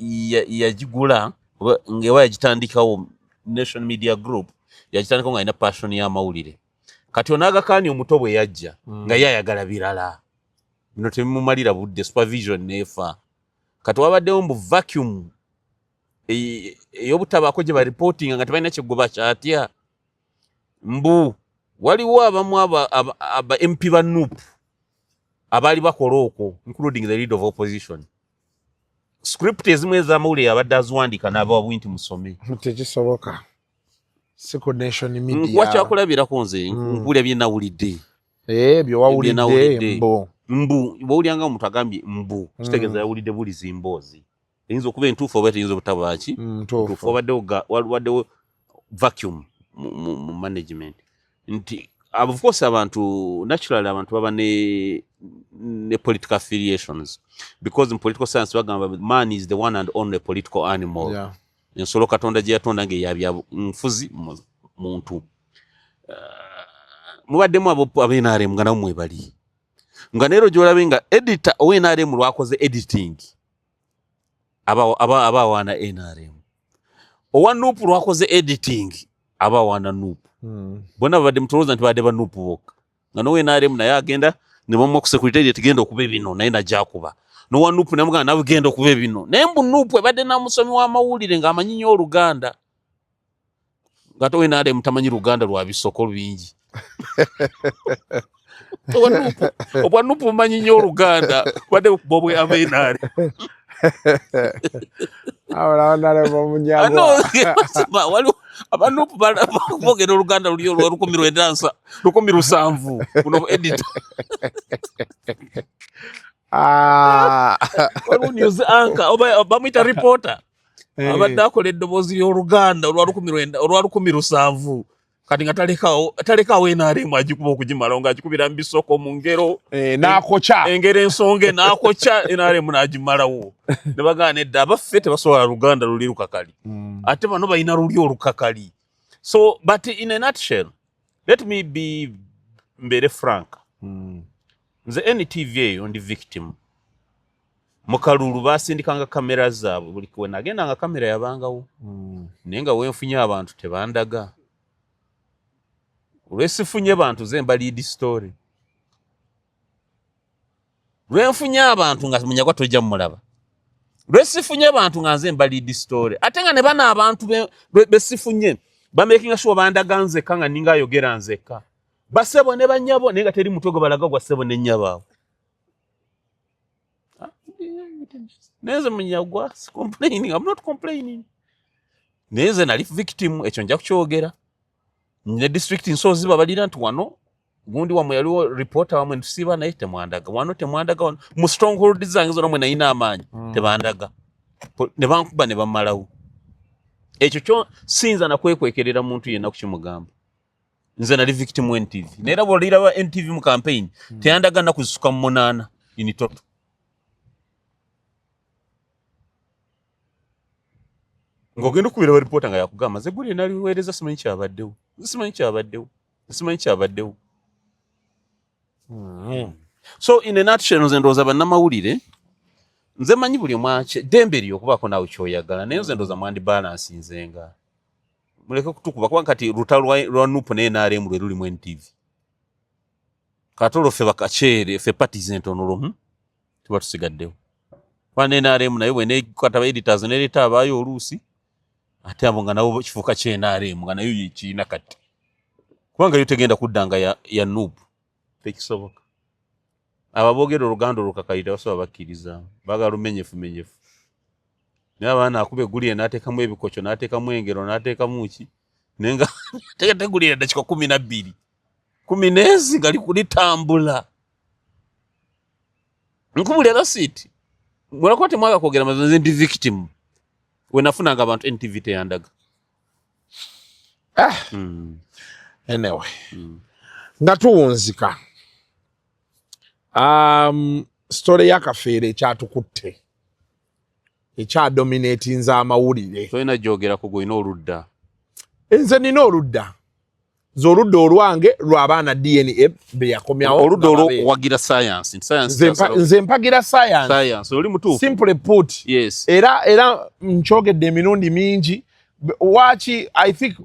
yagigula ngewa yagitandikawo Nation Media Group yagitandikawo nga ina passion ya mawulire kati onagakani omuto bwe yajja nga yayagala birala bino temumalira budde supervision nefa kati wabaddewo mbu vacuum ey'obutabaako gye bareporting nga tebalina kyegoba kyatya mbu waliwo abamu aba MP ba NUP abaali bakola okwo including the leader of opposition script ezimu ez'amawulire abadde aziwandiika n'abawa nti musome tekisoboka siko Nation Media nkwakyakulabiirako nze nkuwulira bye nawulidde byo wawulidde mbu bw'olyanga omuntu agambye mbu kitegeeza yawulidde bulizi mboozi eyinza okuba entuufu oba teyinza obutabaaki ntuufu wabaddewo vacuum mu management nti of course abantu naturally abantu baba ne political affiliations because in political science bagamba man is the one and only political animal ensolo katonda gye yatonda ng'eyabya nfuzi muntu mubaddemu ab'NRM nga nabo mwebali nga neero gy'olabe nga editor ow'NRM lwakoze editing abawaana NRM owa NUP lwakoze editing abawaana NUP bonna babadde mutolooza nti badde ba NUP bokka nga n'ow'NRM naye agenda ne bamuwa ku secretary tegenda okuba bino naye najjakuba n'owa NUP namugamba nawe genda okuba bino naye mbu NUP ebadde n'amusomi w'amawulire ng'amanyi nnyo Oluganda ng'ate ow'NRM tamanyi Luganda lwa bisoko bingi obwa NUP bumanyi nnyo Oluganda badde bobwe ab'NRM abanupu bogera Oluganda luli olwa 1907 kuno editor waliwo news anchor bamwita reporter abadde akola eddoboozi ly'Oluganda olwa 1907 kati nga talekaawo NRM agikuba okugimala nga agikubira mu bisoko mu ngero n'akokya engero ensonge n'akokya NRM n'agimalawo ne bagana edda abaffe tebasobola Luganda luli lukakali ate bano balina luli olukakali so but in a nutshell let me be mbere frank nze NTV eyo ndi victim mu kalulu basindikanga kamera zaabwe buli kwe nagendanga kamera yabangawo naye nga wenfunye abantu tebandaga lwesifunye bantu zemba lead story lwenfunye abantu nga Munyagwa tojja mulaba lwesifunye bantu nga zemba lead story ate nga ne bana abantu besifunye bamaking sure bandaga nzeka nga ninga ayogera nzeka basebo ne banyabo nenga teri mutogo balaga gwa sebo ne nyabaawo Neze Munyagwa complaining, I'm not complaining. Neze nali victim ekyo nja kukyogera. Ne district nsozi babalira nti wano gundi wamwe yaliwo reporter wamwe ntusiba naye temwandaga. Wano temwandaga wano. Mu stronghold zange zona mwe nayina amaanyi tebandaga. Ne bankuba ne bamalawo. Ekyo kyo sinza nakwekwekerera muntu yenna kukimugamba. Nze nali victim wa NTV. Nera bolira wa NTV mu campaign teyandaga na kusuka mu 8 ini toto. Ngogendo kubira wa reporter nga yakugamba ze guli nali wereza simanyi kyabaddewo. Simanyi kyabaddewo. So in a nutshell nze ndoza bannamawulire nze manyi buli mwache demberi okubako nawe kyoyagala naye nze ndoza mwandi balance nzenga. Muleke kutukuba kwa kati rutalwa lwa nupo ne NRM lwe luli mu NTV. Katolo fe bakachere fe partisan tonolomu. Tuba tusigaddewo. Kwa NRM naye wene kwata editors ne leta abayo olusi. Ate abonga nabo kifuka kye NRM nga nayo yikiina kati. Kubanga yotegenda kuddanga ya nubu. Tekisoboka. Ababogera olugando lukakayita basoba bakkiriza. Baga lumenyefu. Naye abaana akube guliye n'ateekamu ebikoco n'ateekamu engero n'ateekamu ki. Nenga tegulira dakika 12. 10 ngali kulitambula. Nkubulira rasiti. Mulakwate mwaga kwogera maze ndi victim. Wenafunanga abantu NTV teyandaga. Anyway. Ngatuwunzika. Story ya kafere kyatukutte. Echa dominate nza amawulire. So ina jogera kugo ino oludda. Nze nina oludda. Zoludda olwange lw'abaana DNA be yakomyawo. Oludda wagira science. Nze mpagira science. Science oli mutuufu. Simply put. Yes. Era nchogedde emirundi mingi. Wachi, I think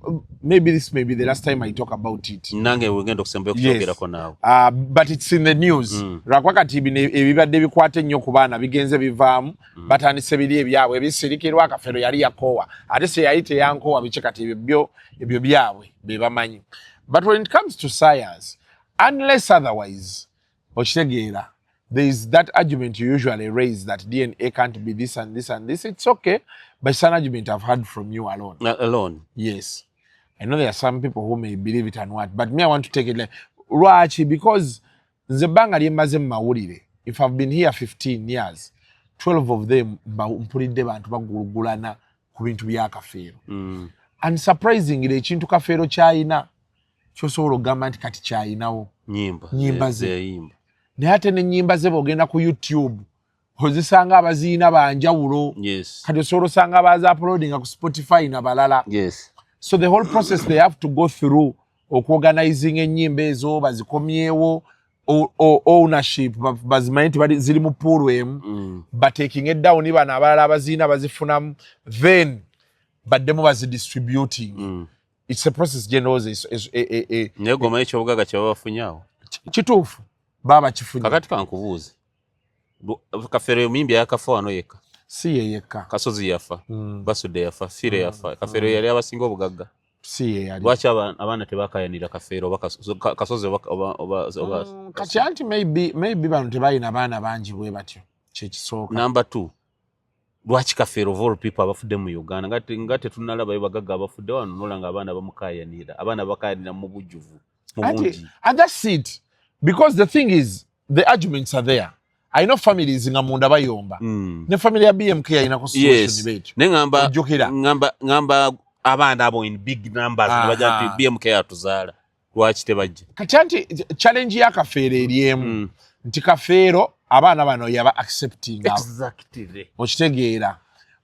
maybe this may be the last time I talk about it. Nange wegenda kusemba kuchogera ko nawo. But it's in the news. Rakwakati ebibadde bikwate nnyo ku baana bigenze bivaamu batandise biri ebyabwe ebisirikirwa akafero yali yakowa. Ate se yayite yankowa bichekati ebyo byabwe bebamanyi. But when it comes to science, unless otherwise, okitegeera, there is that argument you usually raise that DNA can't be this and this and this. It's okay, but it's an argument I've heard from you alone. Alone? Yes. I know there are some people who may believe it and what, but me, I want to take it like, Ruachi, because Zebanga liemaze mawulire. If I've been here 15 years, 12 of them, mpulidde bantu bagulugulana ku bintu bya kafeero. And surprisingly, ekintu kafeero kyayina, kyosobola ogamba nti kati kyayinawo. Nyimba ze. Naye ate n'ennyimba ze bw'ogenda ku YouTube ozisanga abaziina banjawulo. Kati osobola osanga abaza uploadinga ku Spotify na balala. So the whole process they have to go through okuorganizing ennyimba ezo bazikomyewo ownership bazimanyi nti ziri mu pool emu bateking it down bano abalala abaziina bazifunamu then baddemu bazidistributing. It's a process generose. Naye goma ekyobugaga kyebabafunyawo kituufu baba kifunya. Kakati kankubuuze kafeero mimbi yakafa wano yekka? Si ye yekka. Kasozi yafa, Basudde yafa, Fire yafa. Kafeero yali abasinga obugagga. Si ye yali. Lwaki abaana tebakayanira kafeero kasozi oba kati anti maybe bano tebalina baana bangi bwe batyo kyekisooka. Number 2, lwaki kafeero of all people abafudde mu Uganda nga tetunalaba bagagga abafudde wano nolanga abaana bamukayanira, abaana bakayanira mu bujjuvu mu bungi. And that's it. Because the thing is, the arguments are there. I know families nga munda bayomba. Ne family ya BMK ina ko social debate. Ne ngamba abaana abo in big numbers baja BMK atuzaala. Lwaki tebajja? Kati anti challenge ya kafeero eriemu. Nti kafeero abaana bano yaba accepting. Exactly. Okitegeera.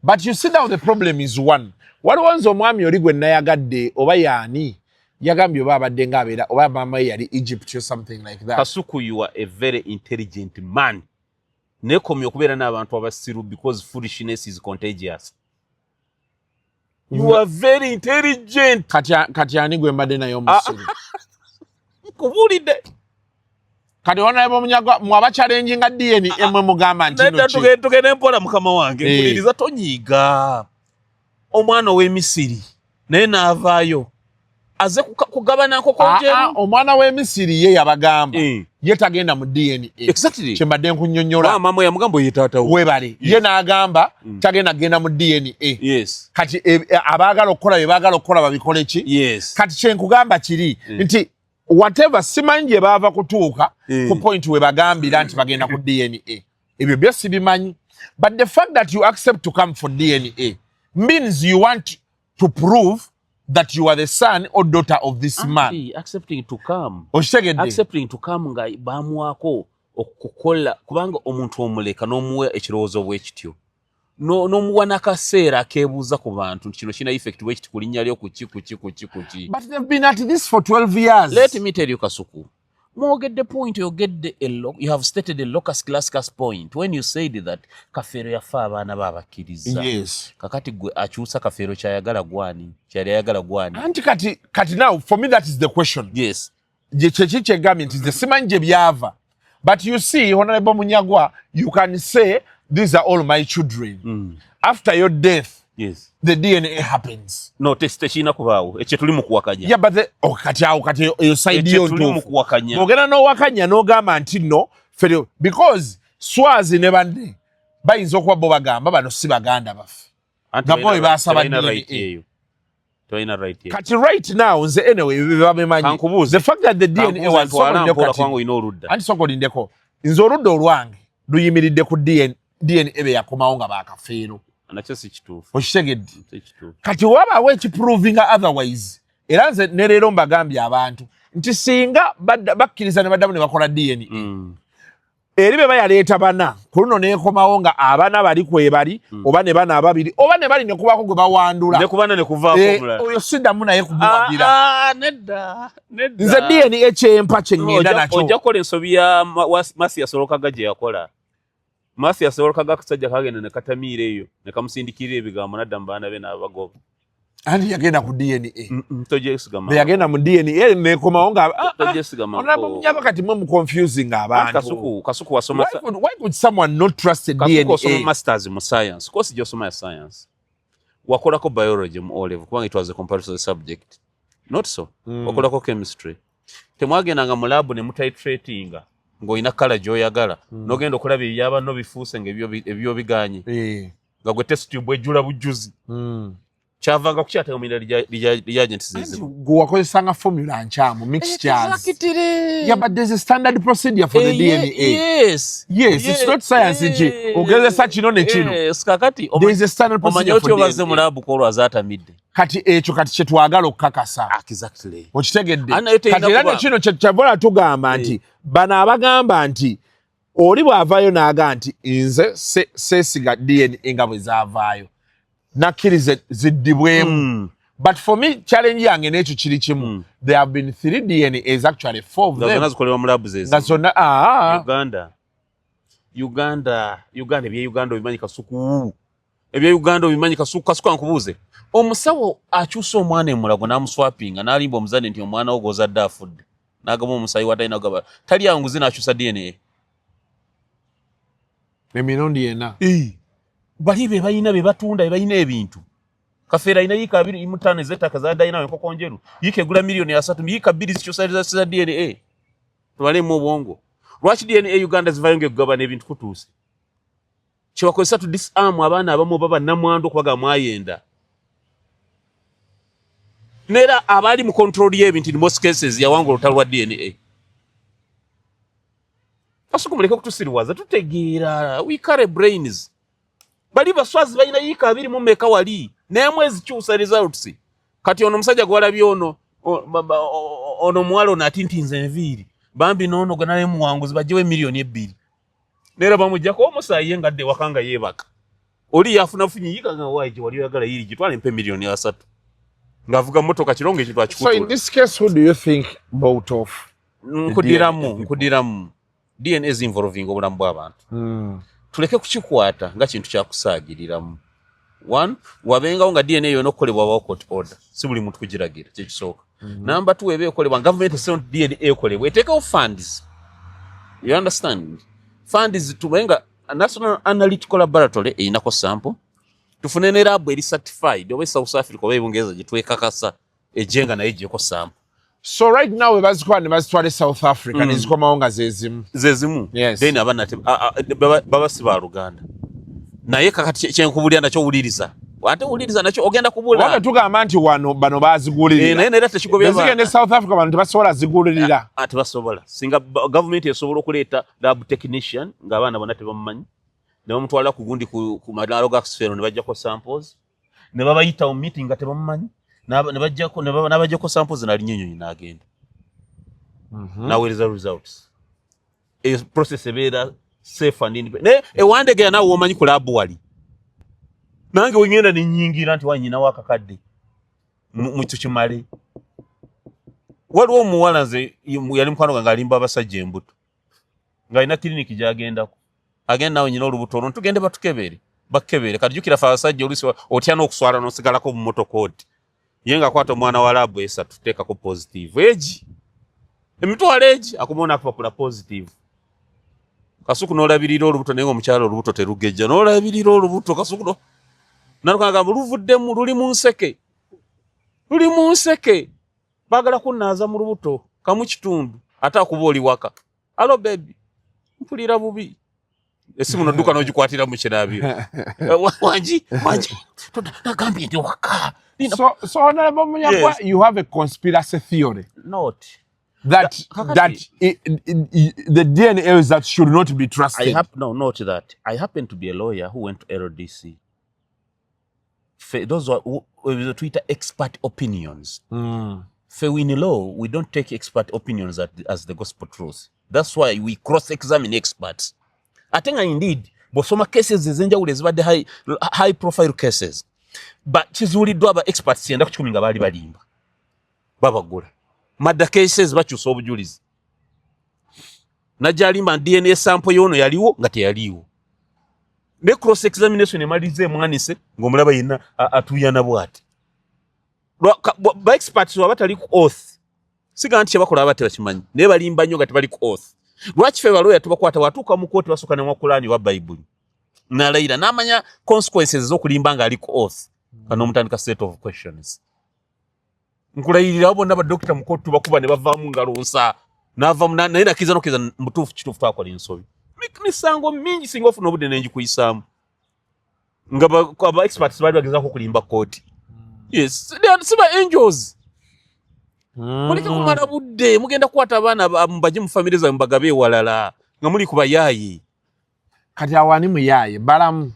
But you see now the problem is one. Waliwo nze omwami oli gwe nayagadde oba yaani yagambye oba abadde ng'abeera oba mama yali Egypt or something like that. Kasuku, you are a very intelligent man. Nekomye okubeera n'abantu abasiru because foolishness is contagious. You are very intelligent. Kati ani gwe mbadde naye omusiru. Kubulidde. Kati Honorable Munyagwa mwaba challenge nga DNA mugamba nti no chi. Tugende mpola mukama wange mpuliriza tonyiga. Omwana w'Emisiri naye n'avaayo. aze kugabana nko konjeru omwana w'Emisiri ye yabagamba ye tagenda mu DNA exactly kyembadde nkunyonnyola mama ya mugambo yitata webale ye n'agamba tagenda mu DNA yes kati abaagala okukola bye baagala okukola babikole ki yes kati kyenkugamba kiri nti whatever simanyi gye baava kutuuka ku point we bagambira nti bagenda ku DNA ebyo byo sibimanyi but the fact that you accept to come for DNA means you want to prove that you are the son or daughter of this man. Accepting to come. Accepting to come nga bamuwako okukola kubanga omuntu omuleka n'omuwe ekirowoozo bw'ekityo. N'omuwa n'akaseera akeebuuza ku bantu kino kina effect bw'ekiti ku linnya lyo kuki. But they've been at this for 12 years. Let me tell you Kasuku. Get the point, you have stated a locus classicus point when you said that kafero yafa abaana babakiriza. Yes. Kakati gwe akyusa kafero kyayagala gwani. Anti kati now for me that is the question. Yes. Je government is the simanje byava. But you see, Honorable Munyagwa, you can say these are all my children. After your death, yes, the DNA happens. No, test china kubaawo. Eche tuli mu kuwakanya. Yeah, but kati yo side yo tuli mu kuwakanya. Mogena no wakanya no gamba nti no fere because swazi ne bande bayinza okuba bo bagamba bano si baganda bafe. Nabo basaba DNA. Toina right here. Kati right now nze anyway babemanyi. The fact that the DNA was so kwangu inorudda. Anti soko lindeko. Nze oludda olwange luyimiridde ku DNA ebe yakomawo nga bakafeero. Anacho si kituufu. Okitegedde. Kati wabaawo ekiprovinga otherwise. Era nze ne leero mbagambye abantu nti singa bakkiriza ne baddamu ne bakola DNA. Eri be bayaleeta bana ku luno neekomawo nga abaana bali kwebali oba ne bana ababiri oba ne bali ne kubaako gwe bawandula. Ne kubana ne kuvaako omulala. Oyo siddamu naye kumuwagira. Nedda. Nze DNA kyempa kye ngenda nakyo. Ojja kukola ensobi ya Masi yasolokaga gye yakola. Masi yasolokaga akasajja kagenda ne katamiira eyo ne kamusindikirira ebigambo nadda mu baana be n'abagoba. Andi yagenda ku DNA. Tojesigama. Yagenda mu DNA neekomawo nga tojesigama. Onaba munyaba kati mu confusing abantu. Kasuku wasoma. Why could someone not trust the DNA? Kasuku wasoma masters mu science. Kosi gyosoma ya science. Wakolako biology mu O-level kubanga it was a compulsory subject. Not so. Wakolako chemistry. Temwagendanga mu lab ne mutitratinga ng'olina kala gy'oyagala. N'ogenda okulaba ebyaba no bifuuse ng'ebyo biganye. Nga gwe test tube ejjula bujjuzi. Chavanga kukyata mu reagents zizibu. Gwe wakozesanga formula nkyamu mixtures. Yeah, but there's a standard procedure for the DNA. Yes, it's not science nchi. Ogezesa kino ne kino. Yes, kakati there's a standard procedure for DNA. Omanyi mu lab ko lwazata midde. Kati ekyo kati kye twagala okukakasa. Exactly. Okitegedde. Kati era ne kino kye kyavola tugamba nti bano abagamba nti oli bw'avaayo n'aga nti nze seesiga DNA nga bwe zaavaayo. Nakkirize ziddibwemu. But for me, challenge yange n'ekyo kiri kimu. There have been 3 DNAs, actually 4 of them. Zonna zikolebwa mu labu zezi. Uganda ebya Uganda obimanyi Kasuku. Ebya Uganda obimanyi Kasuku nkubuuze. Omusawo akyusa omwana emulago n'amuswapinga n'alimba omuzadde nti omwana wo gozadde afudde. N'agamba omusayi watalina gaba. Tali yanguzi n'akyusa DNA. Emirundi ena. Bali be bayina be batunda be bayina ebintu. Kafeera ina yika 25 z'ettaka za dayina enkoko njeru. Yika egula milioni 3 yika 2 zikyusa za DNA. Tubale mu bwongo. Lwaki DNA Uganda zivayonge kugabana ebintu kutuuse. Kibakozesa tu disarm abaana abamu baba namwando okubaga mwayenda. Nera abali mu control y'ebintu in most cases yawangula olutalo DNA. Kasuku muleke kutusiriwaza tutegeera we carry brains. Bali baswazi balina yika 2 mu meka wali nemwezi kyusa results. Kati ono musajja gwalabye ono mwalo na tintinze enviri. Bambi nono ganale muwanguzi bajewe milioni 2. Nera bamujjako omusayi ngadde wakanga yebaka. Oli yafuna funyi yika nga waje wali yagala yiri gitwale mpe milioni 3. Ngavuga motoka kironge kitu akikutu. So in this case who do you think bought off? Nkudiramu. DNA is involving obulamu bw'abantu. Tuleke kukikwata nga kintu kya kusaagiriramu. 1 wabengawo nga DNA yo nokolebwa wa court order. Si buli muntu kugiragira kye kisooka. Number 2 ebe ekolebwa government sent DNA ekolebwa. Eteka funds. You understand? Funds tubenga a National Analytical Laboratory inako sample. Tufune ne lab eri certified oba South Africa oba Bungereza gitwekakasa ejenga na ejeko sample. So right now we bazitwale South Africa nizikomawo nga zezimu. Yes. Then abana baba siba Uganda. Naye kakati kyenkubulira nakyo wuliriza. Ate wuliriza nakyo ogenda kubula. Waba tugamba nti wano bano bazigulirira. Naye era tekigobya bana. Zigende South Africa bano tebasobola zigulirira. Ate basobola. Singa government esobola okuleeta lab technician nga abana bona tebamumanyi. Ne bamutwala ku gundi ku madalo ga Oxford ne bajjako samples. Ne babayita mu meeting nga tebamumanyi. Ne bajjako samples na linyonyo n'agenda. Naweereza results. E process ebeera safe and independent. Ewandegera nawe omanyi ku lab wali. Nange wengenda ni nyingira nti wanyina wakakadde. Mu kimale. Waliwo omuwala nze yali mukwano gange alimba abasajja embuto. Nga ina clinic gy'agendako. Agenda nawe nyina olubuto olwo tugende batukebere. Bakebere kadjukira fa abasajja olusi otya n'okuswala n'osigalako mu motokoti. Yenga kwata omwana wa lab esatu teekako positive. Eji. Emitwalo eji akumona akupapula positive. Kasuku n'olabirira olubuto naye omukyala olubuto terugejja. N'olabirira olubuto Kasuku no. Narukagamba luvuddemu luli mu nseke. Luli mu nseke. Bagala kunnaaza mu lubuto kamu kitundu ate akuba oli waka. Hello baby. Mpulira bubi. Esimu n'odduka n'ogikwatira mu kiraabiro. Wanji. Nagambye ndi waka. So Honorable Munyagwa, yes. You have a conspiracy theory. Not. That the DNA results should not be trusted. Not that. I happen to be a lawyer who went to LDC. Those who Twitter expert opinions. In law, we don't take expert opinions as the gospel truth. That's why we cross-examine experts. I think indeed, but some cases is the high profile cases. But chizuli do aba experts yenda kuchuminga bali balimba. Baba gula. Mada cases bachu sobujulizi. Najalimba DNA sample yono yaliwo ngate yaliwo. Ne cross examination emalize mwanise ngomulaba yina atuyana bwati. Ba experts wabatali ku oath. Siga anti bakola abate bakimanyi. Ne balimba nnyo ngati bali ku oath. Lwaki fe baloya tubakwata watuka mu kooti basoka ne wakulani wa Bible. Na laira namanya consequences zokulimba nga ali ku oath. Kano mutandika set of questions. Nkulayirira abo naba doctor mu kooti bakuba ne bavaamu ngalonsa. Navamu naye nakiza nokiza mutufu kitufu twakola ensobi. Misango mingi singa ofuna obudde nenji kuyisamu. Nga ba experts bali bageza ko kulimba kooti. Yes, they are super angels. Mulike kumala budde mugenda kwata abana mbaje mu family za mbagabe walala nga muli kubayayi. Kati awani muyayi balamu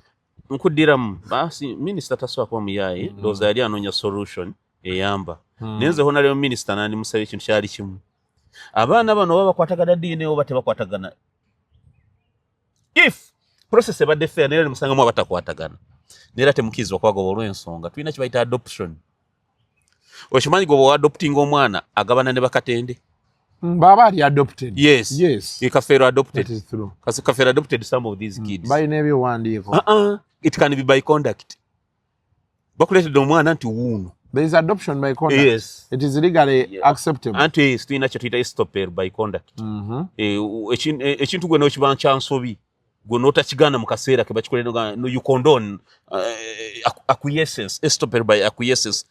nkudiramu basi minister taswa kwa muyayi doza yali anonya solution eyamba. Nenze hona leo minister nani musabe kintu kyali kimu. Abana bano baba kwatagana DNA oba tebakwatagana. If process ebadde fair nere musanga mu abatakwatagana. Nera temukizwa kwago olw'ensonga tulina kibayita adoption. Oshimanyi gobo adopting omwana agabana ne bakatende. Baba ali adopted. Yes. Kafero adopted. That is true. Kasi Kafero adopted some of these kids. By nebyo wandiko. It can be by conduct. Bakuleted omwana nti wuno. There is adoption by conduct. Yes. It is legally acceptable. Anti tulina kyetuyita estopper by conduct. Ekintu gwe n'okiba nkyansobi. Gwe n'otakigana mu kaseera ke bakikolera no you condone acquiescence, estopper by acquiescence.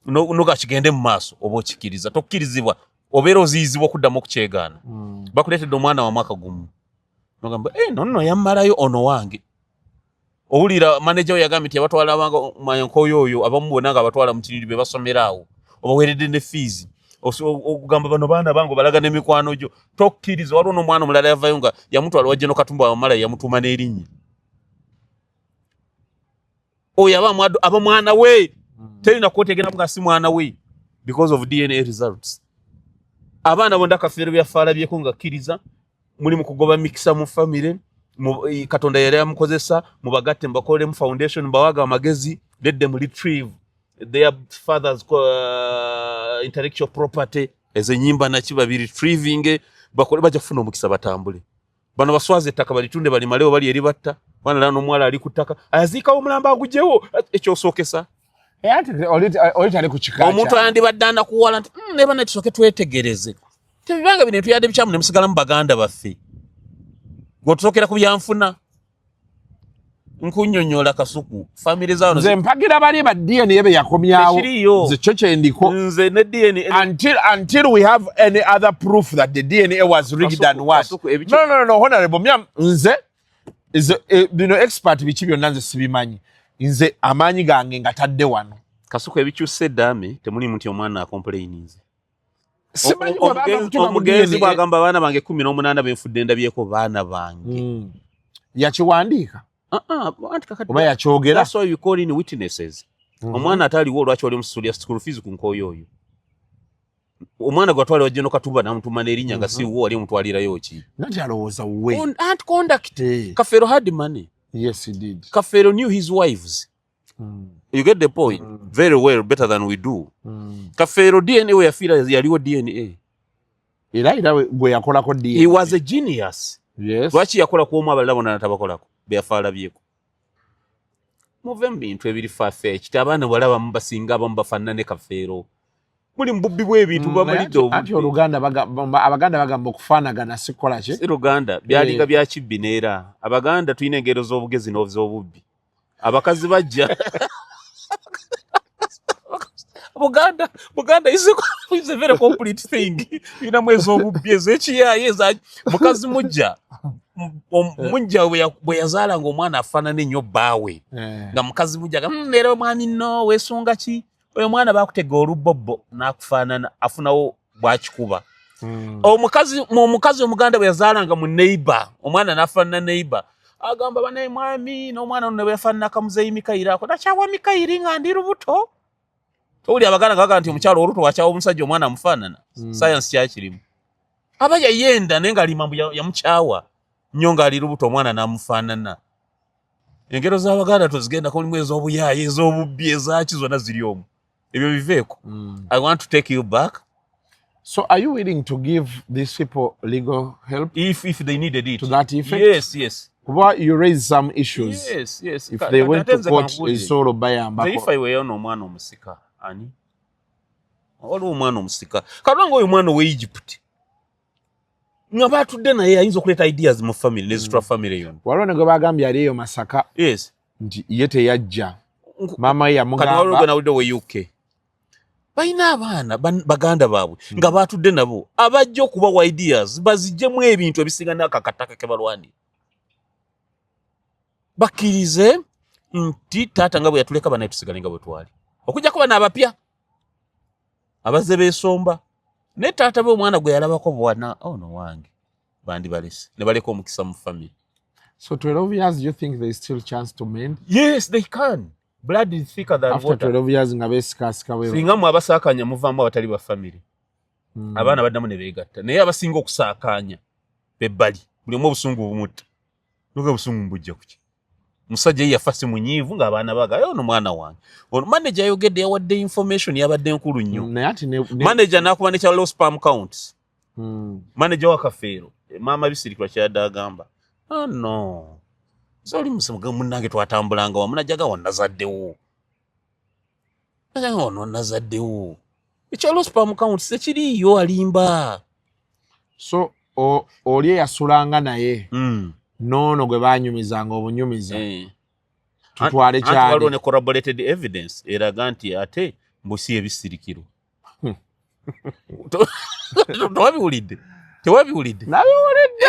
No kigende mu maaso oba okikiriza tokkirizibwa obeera oziyizibwa okuddamu okukyegana. Bakuleetedde omwana wa mwaka gumu nogamba nonno yammalayo ono wange. Owulira manager we yagambye nti abatwala abanga mayankoyo oyo abamu bonna nga abatwala mu kiniri be basomerawo obaweeredde ne fees okugamba bano baana bange balaga n'emikwano gyo tokkiriza. Waliwo n'omwana omulala yavayo nga yamutwala wajja no Katumba wamala yamutuuma n'erinnya oyo aba mwana we. Telina kwotegera mugasi mwana we because of DNA results. Abana bonda kafero byafala byeko nga kiriza muli mu kugoba mikisa mu family Katonda yali amukozesa mu bagatte mbakole mu foundation bawaga amagezi let them retrieve their father's intellectual property ezenyimba nakiba bi retrieving bakole bajafuna omukisa batambule. Bano baswaze ettaka balitunde bali maleo bali eri batta bana lano omwala ali kutaka azika omulamba agujewo ekyo sookesa. Olita ali kuchikacha. Omuntu andi badanda kuwala nti neba netusoke twetegereze. Tebibanga bino tuyade bichamu ne musigala mu baganda baffe. Gotusokera ku byanfuna. nkunyonyola Kasuku family zao nze mpagira bali ba DNA ebe yakomyawo nze cyo kyendiko nze ne DNA until we have any other proof that the DNA was rigged than what no honorable myam nze is expert bichi byonna nze sibimanyi nze amanyi gange ngatadde wano Kasuku ebikyuse dame temuli muntu omwana acomplain nze simanyi omugenzi bwagamba abaana bange 18 benfudde ndabyeko baana bange yakiwandiika oba yakyogera that's why we call in witnesses omwana ataliwo olwaki oli musulia school fees ku nkoyo oyo omwana gwatwali wajeno katuba namutuma n'erinnya nga si wo ali mutwalirayo ki nati alowooza we and conduct Kafero had money yes he did Kafero knew his wives you get the point very well better than we do Kafero DNA we yafira yaliwo DNA era gwe yakolako DNA he was a genius yes lwaki yakola ku omu abalala bona natabakolako beyafaala byeko muve mu bintu ebiri far-fetched abaana balaba mubasinga abamu bafaanana Kafero muli mbubbi bw'ebintu bamalidde obubbi ati Oluganda abaganda bagamba okufaanagana sikola ki si Luganda byalinga bya kibbi neera abaganda tulina engero z'obugezi n'obuz'obubbi abakazi bajja Buganda is a very complete thing ina mwezi obubbi ezekiyaye mukazi mujja munja bwe yazaala ng'omwana afaanana ennyo bbaawe nga mukazi mujja leero mwami nno weesunga ki oyo mwana baakutega olubobbo n'akufaanana afunawo bwakikuba omukazi omuganda bwe yazaalanga mu neighbor omwana n'afaanana neighbor agamba banaye mwami n'omwana ono ne bwe yafaanana kamuzeeyi Mikayiri ako nakyawa Mikayiri nga ndi lubuto towuli abaganda gaga nti omukyalo oluto wakyawa omusajja omwana amufaanana science kyakirimu aba yayenda naye nga alimambu yamukyawa nnyo ng'ali lubuto omwana n'amufaanana engero z'abaganda tozigenda ko limu ez'obuyaaye ez'obubbi ezaki zonna ziri omwo ebyo biveeko I want to take you back. So are you willing to give these people legal help if they needed it to that effect? Yes kuba you raise some issues yes if they went to court isolo bayamba if I were ono omwana omusika ani oli omwana omusika kalongo oyo mwana we Egypt nga batudde naye ayinza okuleeta ideas mu family nezitwa family yonna walone gwe bagambye ali eyo Masaka yes nti ye teyajja mama ye yamugamba kati walone nawulidde we UK balina abaana baganda baabwe nga batudde nabo abajja okubawa ideas bazijjemu ebintu ebisinga n'akakataka ke balwanira bakkirize nti taata nga bwe yatuleka banaye tusigale nga bwe twali okujjako bana abapya abazze beesomba ne taata be omwana gwe yalabako bwana ono wange bandi balese ne baleka omukisa mu family. So 12 years, do you think there is still chance to mend? Yes, they can. Blood is thicker than after water. After 12 years nga besika wewe. Singa mu abasakanya muvamba abatali ba family. Abana baddamu ne beegatta. Naye abasinga okusakanya bebbali. Buli mu obusungu bumutta. Nuga obusungu mbujja kuki. Musajja yafasi munyivu nga abaana baga yo no mwana wange. Ono manager yogedde yawadde information yabadde nkulu nnyo. Manager nakuba ne kya low sperm counts. Manager wa Kafero. Mama bisirikwa kyadda agamba. Oh no. Zoli musamuga munange twatambulanga wa munajaga wanazaddewo. Najaga ono nazaddewo. Ekyo low sperm counts sekiriyo alimba. So oli yasulanga naye. Nono gwe banyumizanga obunyumiza. Tutwale cyane. Antwalo ne corroborated evidence eraga nti ate mbusi ebisirikiro. Tewabiwulidde. Nabiwulidde.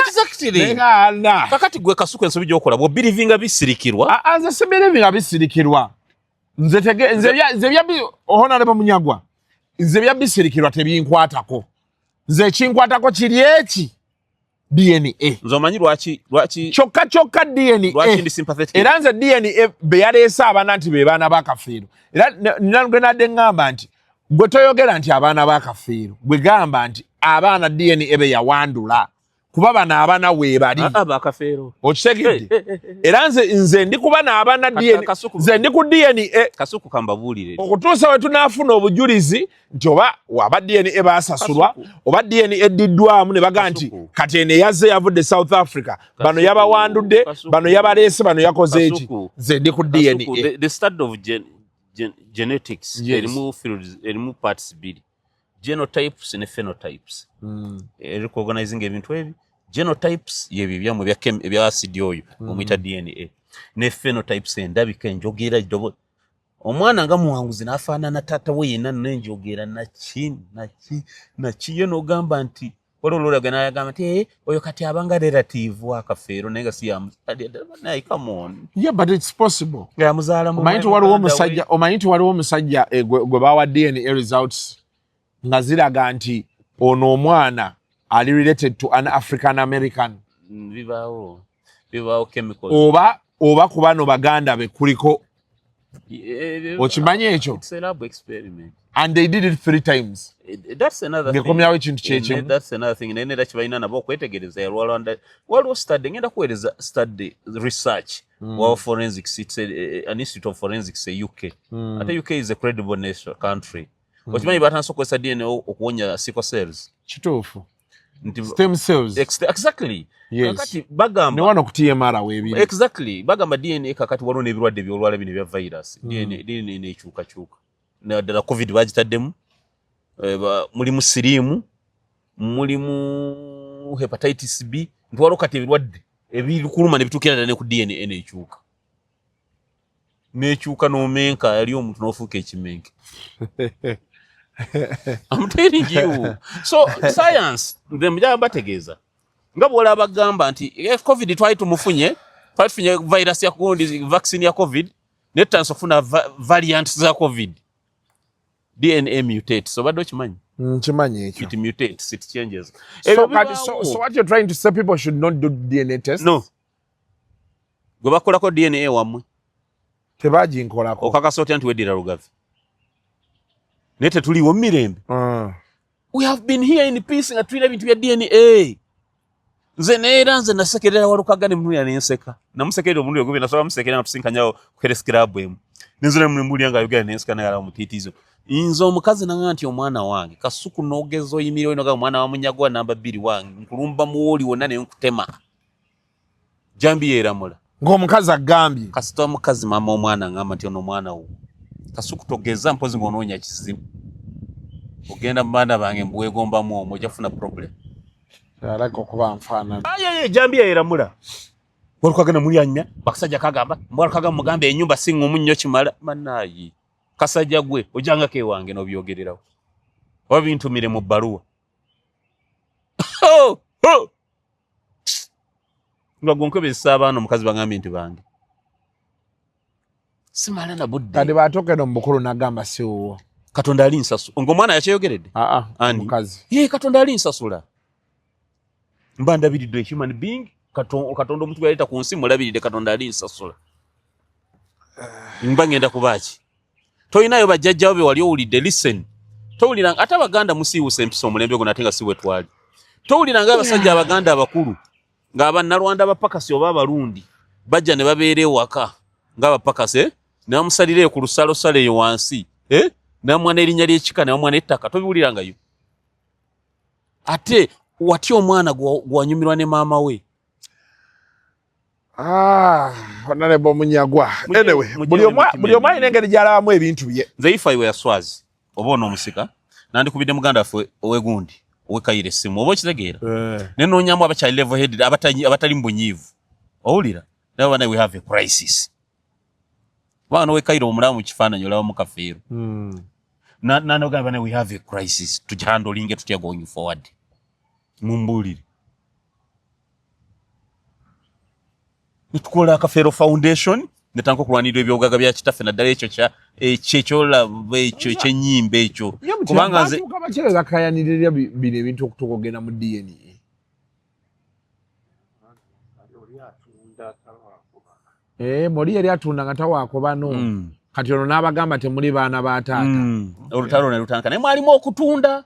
Exactly. Kakati gwe Kasuku ensobi gy'okola bwo belivinga bisirikirwa. Anze sebelivinga bisirikirwa. Nze bya Honorable Munyagwa. Nze bya bisirikirwa tebinkwatako. Nze kinkwatako kiri eki. DNA. Nzomanyi lwaki kyokka DNA. Lwaki ndi sympathetic. Era nze DNA be yaleese abaana nti be baana ba Kafeero. Era nalwe nadde ngamba nti gwe toyogera nti abaana ba Kafeero. Gwe gamba nti abaana DNA ebe yawandula. Kuba bana abaana we bali. Aba Kafeero. Okitegedde. Era nze ndi kuba na abaana DNA. Nze ndi ku DNA. Kasuku kambabuulire. Okutuusa we tunaafuna obujulizi nti oba waba DNA baasasulwa oba DNA eddiddwamu ne baga nti kati ene yazze yavudde South Africa bano yabawandudde bano yabaleese bano yakoze eki nze ndi ku DNA. The study of genetics erimu fields erimu parts bili genotypes ne phenotypes. Recognizing ebintu ebi genotypes yebyo byamu ebya acid oyo omuyita DNA. ne phenotypes endabika enjogera jdobo omwana nga muwanguzi nafaanana tata we yenna nenjogera nakiye n'ogamba nti ololagana yagamba nti oyo kati abanga relative wakafeero naye nga si naye come on. Yeah, but it's possible. Omanyi waliwo omusajja gwe bawa DNA results nga ziraga nti ono omwana ali related to an African American. Bibaawo chemicals. Oba ku bano baganda be kuliko. Okimanyi ekyo? It's a lab experiment. And they did it 3 times. That's another thing. That's another thing. Nene dachi baina nabo kwetegereza ya Rwanda. Waliwo study ngenda kueleza study research wa forensics. It's an institute of forensics UK. Ate UK is a credible nation country. Okimanyi batanso kwesa DNA okuwonya sickle cells. Kituufu. Stem cells. Exactly. Yes. Kakati bagamba. Ne wano ku TMR webi. Exactly. Bagamba DNA kakati waliwo n'ebirwadde by'olwala bino bya virus. DNA nekyuka. Na COVID bagitaddemu. Mulimu sirimu, mulimu hepatitis B, ntwalo kati ebirwadde ebikuluma ne bitukira ne ku DNA nekyuka. Nekyuka n'omenka yali omuntu n'ofuuka ekimenke. I'm telling you. So science them bategeeza. Nga bwola bagamba nti COVID twali tumufunye virus ya COVID, vaccine ya COVID, ne transfuna variants za COVID. DNA mutate. So what do you mean? It mutates, it changes. So what you're trying to say, people should not do DNA tests? No. Go back to DNA wamwe. Tebaji nkolako. Okakasoti anti wedira rugavi. Nete tuliwo mirembe. We have been here in peace nga tulina bintu bya DNA. Nze neera nze nasekerera walukagane munu yanenseka. Namusekerera omuntu yogobe nasoba musekerera natusinkanyawo kwere scrub emu. Nenzira muli anga yogera nenseka na yala mutitizo. Inzo omukazi nanga nti omwana wange Kasuku nogezo yimiro eno ga mwana wa Munyagwa namba 2 wange nkulumba muwoli wonna ne nkutema. Jambi yeramula. Ng'omukazi agambye. Kasita omukazi mama omwana ngamba nti ono mwana wo. Kasuku togeza mpozi ng'onoonya kizibu. Ogenda mbanda bange mbwegomba mu omwo jafuna problem. Alaka okuba nfaana. Jambi yeramula. Walukagana muli anya bakasajja kagamba mbwalukagana mugambe enyumba singa omunnyo kimala manayi. Kasajja gwe ojanga ke wange no byogererawo. Wabintumire mu bbaluwa. Nga gonkobesa abaana omukazi bagambe nti bange. Simala na budde. Kati batoke no mbukulu nagamba siwo. Katonda ali nsasula. Ng'omwana yakyeyogeredde? Omukazi. Katonda ali nsasula. Mba ndabiridde human being. Katonda omuntu yaleta ku nsi mulabiridde Katonda ali nsasula. Mba ngenda kubaki. Toyinayo bajjajjawo be wali owulidde listen. Towulira ate Abaganda musiiwusa empisa omulembe gwo nate nga si we twali. Towulira nga abasajja Abaganda abakulu ng'Abannarwanda abapakasi oba Abalundi bajja ne babeera ewaka ng'abapakasi ne bamusalira ku lusalosalo eyo wansi ne bamwana erinnya ly'ekika ne bamwana ettaka tobiwulirangayo. Ate watya omwana gwanyumirwa ne maama we. Honorable Munyagwa. Anyway, buli omwa ine ngeri gyalabamu ebintu bye. Nze if I were Swazi oba onoomusika nandikubidde muganda waffe owegundi owekayire essimu oba okitegeera ne noonyamu abakyali level headed abatali mbunyiivu owulira naye bana we have a crisis. Bana owekayire omulamu mu kifaananyi olaba mu kafeero nanoogamba bana we have a crisis tugihandolinge tutya going forward. Mumbuulire nitukola Akafeero Foundation netanko kulwanirwa ebyogaga bya kitaffe naddala ekyo ekyo kyenyimba ekyo kubanga nze bakireza kayanirira bino ebintu okutugogenda mu DNA. Moli yali atunda nga tawaako bano kati ono n'abagamba temuli baana ba taata. Olutalo ne lutanka naye mwalimu okutunda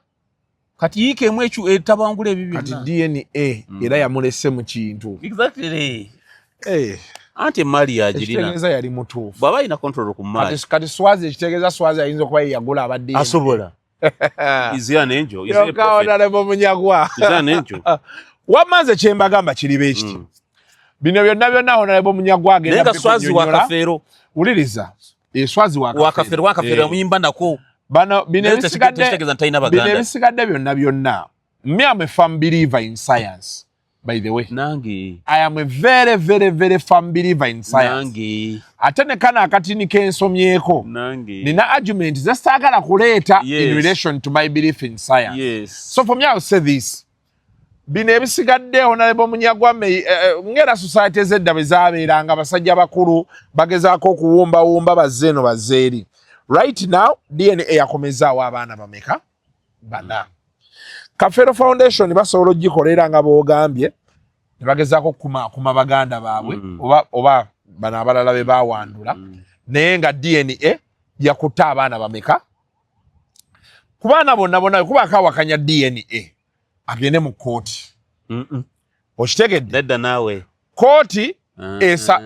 kati yiikeemu ekyo etabangula ebyo kati DNA era yamulese mu kintu. Exactly. Anti mali yagirina. Ekitegeeza yali mutuufu. Baba ina control ku mali. Kati Swazi ekitegeeza Swazi ayinza okuba yagula abadde. Asobola. Is an angel. Is a prophet. Munyagwa. Is an angel. Wamanze kyembagamba kiri bekiti. Bino byonna Honorable Munyagwa agenda nenga Swazi wa Kafeero. Uliriza. Swazi wa Kafeero. Wa Kafeero muyimba nako. Bano bino ebisigadde byonna. Me am a firm believer in science. by the way. Nangi. I am a very, very, very firm believer in science. Nangi. Atene kana akatini kensomyeko. Nangi. Nina argument zestagala kuleta in relation to my belief in science. Yes. So for me, I will say this. Bino ebisigadde Honorable Munyagwa ngera society zedda bezabeeranga basajja bakulu bagezaako okuwumba bazeno bazeeri. Right now, DNA yakomezaawo abaana bameka? Bana. Kafero Foundation basobola ogikolera nga boogambye ne bagezaako kuma baganda baabwe oba bana abalala be baawandula naye nga DNA yakutte abaana bameka? Ku baana bonna kuba akawakanya DNA agende mu kooti. Okitegedde? Nedda naawe. Kooti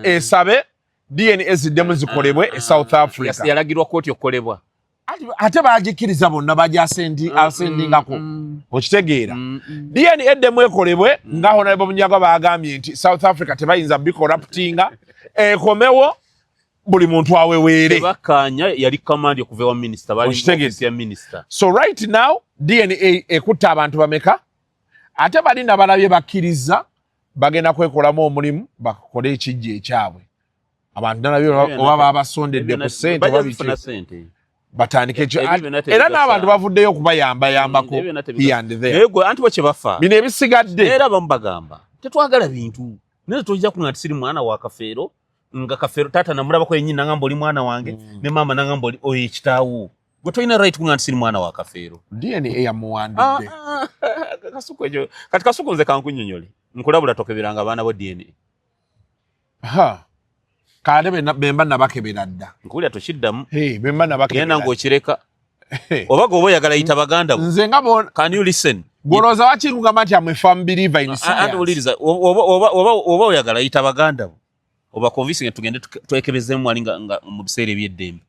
esabe DNA ziddemu zikolebwe e South Africa. Yalagirwa kooti okukolebwa. Ate baagikiriza bonna bagyasendingako. Okitegeera? DNA eddemu ekolebwe nga Honorable Munyagwa baagambye nti South Africa tebayinza bicorruptinga ekomewo buli muntu aweweere. Tebakkaanya yali command okuva wa minister bali office ya minister. So right now DNA ekutta abantu bameka? Ate bali nabalabye bakkiriza bagenda kwekolamu omulimu bakole ekijja ekyabwe. Abantu nalabye oba babasondedde ku ssente babite batandike era n'abantu bavuddeyo okubayambayambako here and there. Ego anti bwe bafa. Bino ebisigadde era bamubagamba tetwagala bintu naye tojja kunga siri mwana wa Kafeero nga Kafeero tata namulabako yennyini nangamba oli mwana wange ne mama nangamba oli oyo ekitaawo gwe tolina right kunga siri mwana wa Kafeero. DNA yamuwandidde. Kasuku ejo kati Kasuku nze kankunnyonnyole nkulabula tokebiranga abaana bo DNA. Kale bemba nabakebera dda. Nkulya toshiddamu. Bemba nabakebera. Yena ng'okireka. Oba gobo oyagala yita baganda bo. Nze nga bo. Can you listen? Goloza wakirungamba nti amwe firm believer in science. Andi uliriza oba oyagala yita baganda bo. Oba convincing tugende twekebezemu ali nga mu biseera ebyeddembe.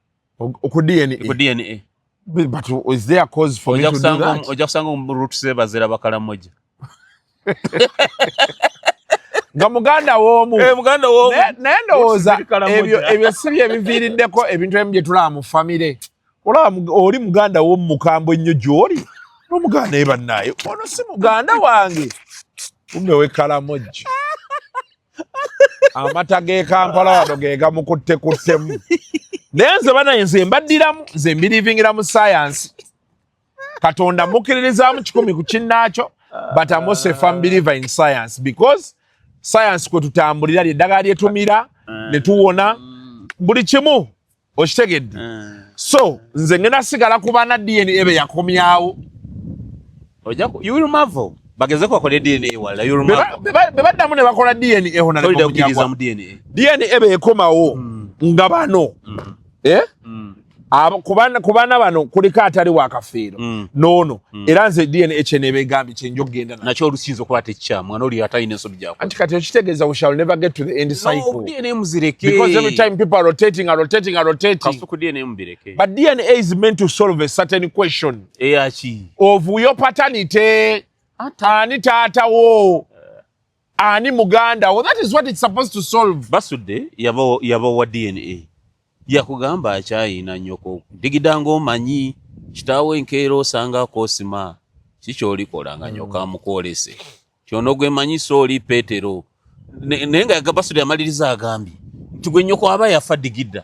Ku DNA. Ku DNA. But is there a cause for me to do that? Oja kusanga mu root se bazera bakala moja. Nga muganda w'omu. Muganda w'omu. Nendowooza ebyo si bye biviiriddeko ebintu ebimu bye tulaba mu famire. Olaba oli muganda w'omu mukambwe ennyo gy'oli. N'omuganda ye bannaayo. Ono si muganda wange. Umbe w'ekalamoji. Amata g'e Kampala wano ge gamukuttekuttemu. Naye nze banaye nze mbaddiramu nze mbirivingira mu science. Katonda mukkiririzaamu 100 ku kinnaakyo but I'm also a firm believer in science because science kwe tutambulira ly'eddagala lyetumira ne tuwona buli kimu okitegedde. So nze ngenda sigala ku baana DNA ebe yakomyawo. You will marvel. Bagezeko bakola DNA wala you will marvel. Bebaddamu ne bakola DNA Honorable Munyagwa. DNA ebe ekomawo nga bano. Kubana bano kuliko atali wa Kafeero. No. Era nze DNA ekyenebe egambi kyenjo genda na. Nakyo olusinzo kwata ekyamu mwana oli atayina ensobi gyako. Anti kati okitegeeza we shall never get to the end cycle. No, DNA muzireke. Because every time people are rotating. Kasuku DNA mubireke. But DNA is meant to solve a certain question. Eyachi. Of your paternity. Ani tata wo. Ani muganda wo. That is what it's supposed to solve. Basudde yabo wa DNA. Yakugamba akyayina nnyoko digidanga omanyi kitaawe enkeera osanga kosima kiki olikola nga nyoka amukwolese kyono gwe manyisa oli Peetero naye nga Basudde amaliriza agambye nti gwe nnyoko aba yafa digida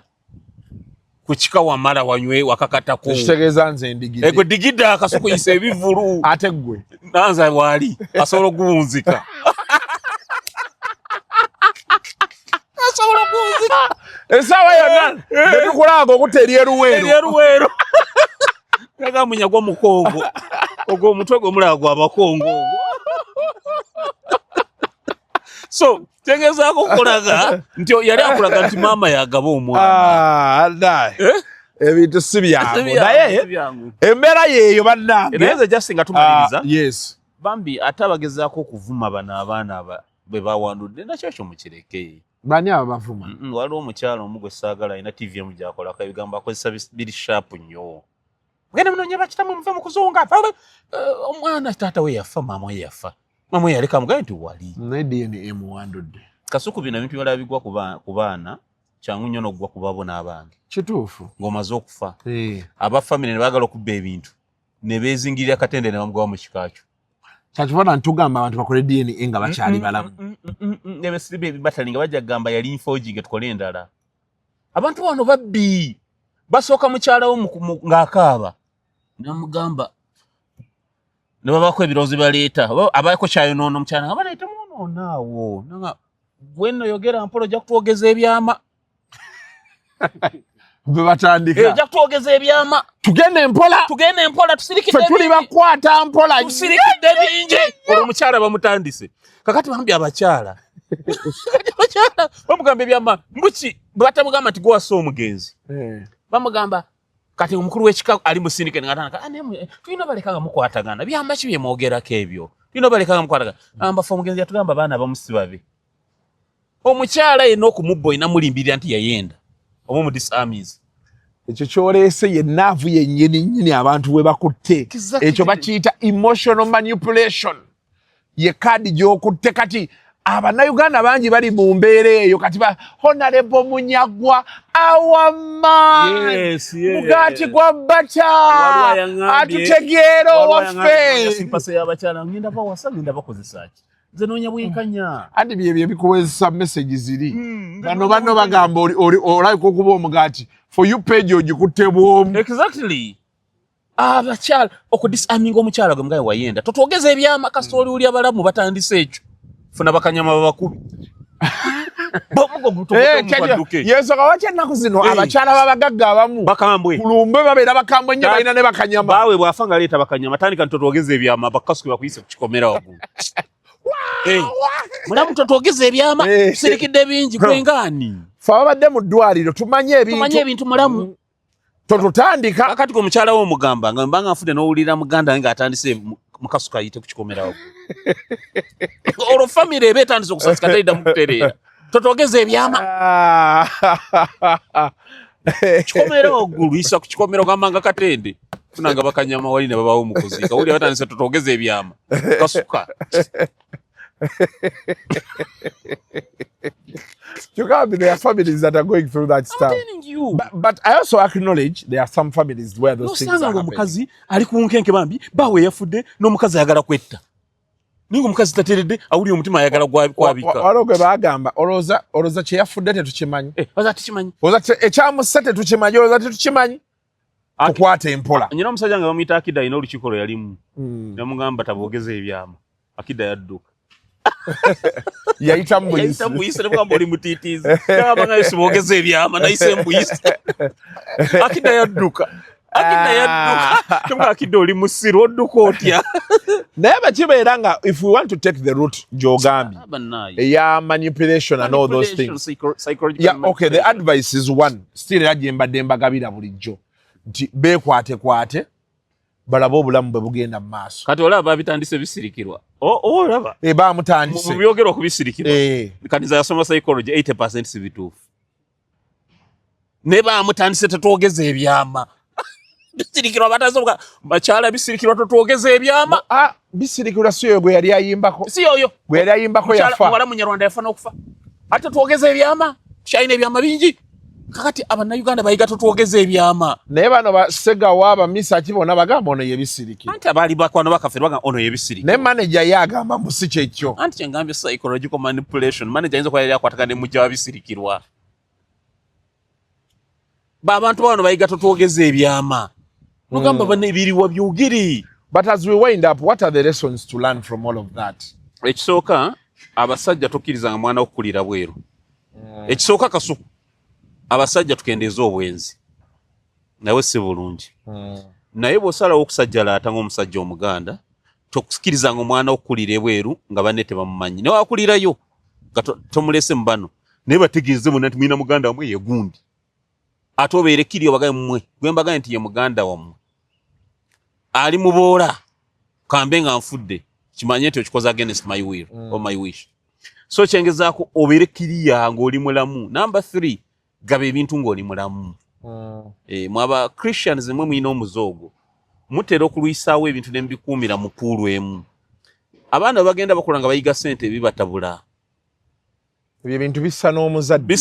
ku kika wamala wanywe wakakatako kitegeeza nze ndigidde gwe digida Kasuku yise ebivulu ate gwe nanza wali asobola okuwunzika Esawa yonna netukulanga okuta eryeruweero. Kaga Munyagwa mukongo. Ogwo omutwe gw'omulala gw'abakongo ogwo. So, tegezaako okulaga nti yali akulaga nti maama yagaba omwana. Ebintu si byangu. Naye embeera yeeyo bannange. Naye nze just nga tumaliriza. Yes. Bambi ate abagezaako okuvuma bano abaana bwe bawandudde nakyo mukireke. Bani abavuma? Waliwo omukyalo omu gwe saagala alina TV emu gy'akolako ebigambo akozesa biri sharp nnyo. Mugende munoonye bakitammwe muve mu kuzunga. Omwana taata we yafa, maama we yafa. Maama we yaleka mugabe nti wali. Naye DNA emuwandudde. Kasuku bino ebintu byala bigwa ku baana kyangu nnyo n'okugwa ku baabo n'abange. Kituufu. Ng'omaze okufa. Aba family ne baagala okubba ebintu. Ne beezingirira katende ne bamugawa mu kikaakyo. Kyatubona ntugamba abantu bakole DNA nga bakyali balamu. Nebe sibe batalinga bajja gamba yali infoging tukole endala. Abantu bano babbi basoka mukyala wo ng'akaaba. Namugamba ne babako ebirozi baleeta abayako kyayo nono mukyala nga baleeta muno naawo nanga bwenno yogera mpolo ja kutwogeza ebyama. Bwe batandika. Ja kutwogeza ebyama. Tugende mpola tusirikidde. Tuli bakwata mpola. Tusirikidde bingi. Olwo mukyala bamutandise. Kakati bambi abakyala. Abakyala bamugamba ebyama mbuki batamugamba nti gwasa omugenzi. Bamugamba kati omukulu w'ekika ali mu syndicate ngatana tulina balekanga mukwatagana byamba ki byemwogerako ebyo tulina balekanga mukwatagana ambafa omugenzi yatugamba abaana bamusibabe omukyala yenna okumubba olina mulimbirira nti yayenda oba mu disarmies ekyo kyoleese ye naavu yennyini abantu we bakutte ekyo bakiyita emotional manipulation ye kaadi gy'okutte kati Abanayuganda bangi bali mu mbeera eyo kati Honorable Munyagwa awama mugati gwa bata atutegeera owaffe simpase y'abakyala ngenda bawasa ngenda bakozesa ki nze noonya bwenkanya andi byebyo bikuweza message ziri bano bagamba olabika okuba omugati for you page ogikutte bwomu exactly abakyala okudisaminga omukyala gwe mugaye wayenda totwogeza ebyama kasoli uli abalamu batandise ekyo funa bakanyama babakulu bomugo butoke yeso kawache nako zino abakyala babagagga abamu bakambwe kulumbe babeera bakambwe nnyo balina ne bakanyama bawe bwafanga leeta bakanyama tandika ntotwogeza ebyama bakasuku bakuyise kukikomera waggulu mulamu totwogeza ebyama sirikidde bingi gwengani fe ababadde mu ddwaliro tumanye ebintu mulamu totutandika akati ko mukyala wo mugamba nga mbanga nfudde n'owulira muganda nga atandise mukasuku ayite kukikomera waggulu olwo famire eba etandise okusasika tayidda mu kutereera totwogeza ebyama kikomera waggulu isa kukikomera ogambanga katende funanga bakanyama wali ne babawo mukuziika wuli batandise totwogeza ebyama kasuka there are families that are going through that stuff. But I also acknowledge there are some families where those things are happening. Omukazi ali ku nkenke bambi bawe yafudde n'omukazi ayagala kwetta. Ningo omukazi tateredde awuli omutima ayagala kwabika. Walogwe bagamba oloza kye yafudde tetukimanyi. Oza tukimanyi. Oza ekyamussa tetukimanyi oza tetukimanyi. Kukwata empola. Nyina omusajja nga bamuyita Akida ina olukiiko lwe yalimu. Namugamba tabogeza ebyama. Akida yadduka. Yayita mbuyise ne bwamba oli mutiitiizi kaba nga yesu bogeza ebyama nayise mbuyise Akida yadduka Akida oli musiru odduka otya naye bakibeera nga if we want to take the route gy'ogambye eya manipulation and all those things okay the advice is one still era gye mbadde mbagabira bulijjo nti beekwate balaba obulamu bwe bugenda mu maaso kati olaba babitandise bisirikirwa olaba bamutandise mu byogero okubisirikirwa kaniza yasoma psychology 80% si bituufu ne bamutandise tetwogeza ebyama bisirikirwa batazoka bakyala bisirikirwa tetwogeza ebyama bisirikirwa siyo gwe yali ayimbako gwe yali ayimbako yafa wala munyarwanda yafa n'okufa ate twogeza ebyama kyalina ebyama bingi kakati abannayuganda bayiga totwogeza ebyama naye bano basegawa abamisa kibona bagamba ono yebisirikira anti abaali bakwano bakaffe bagamba ono yebisirikira ne manager yagamba musi kyekyo anti kyengambye psychological manipulation manager ayinza kuba yali akwatagana mujja wabisirikirwa abantu bano bayiga totwogeza ebyama mugamba banebiriwa byogiri but as we wind up what are the lessons to learn from all of that ekisooka abasajja tokkirizanga mwana okukulira bweru ekisooka Kasuku abasajja tukendeeza obwenzi nawe si bulungi naye bw'osalawo okusajjalaata ng'omusajja omuganda tokusikirizanga omwana okukulira ebweru nga banne tebamumanyi ne wakulirayo nga tomulese mu bano naye bategeeze bonna nti mulina muganda wamwe ye gundi ate obeere kiri obagaye mmwe gwe mbagaye nti ye muganda wammwe ali mu boola kambe nga nfudde kimanye nti okikoze against my will or my wish so kyengezaako obeere kiriya ng'oli mulamu number 3 gaba ebintu ng'oli mulamu mwaba Christians mwe mulina omuzoogo mutera okulwisaawo ebintu ne mbikuumira mu puulu emu abaana bagenda bakola nga bayiga ssente ebibatabula ebyo ebintu bisa n'omuzadde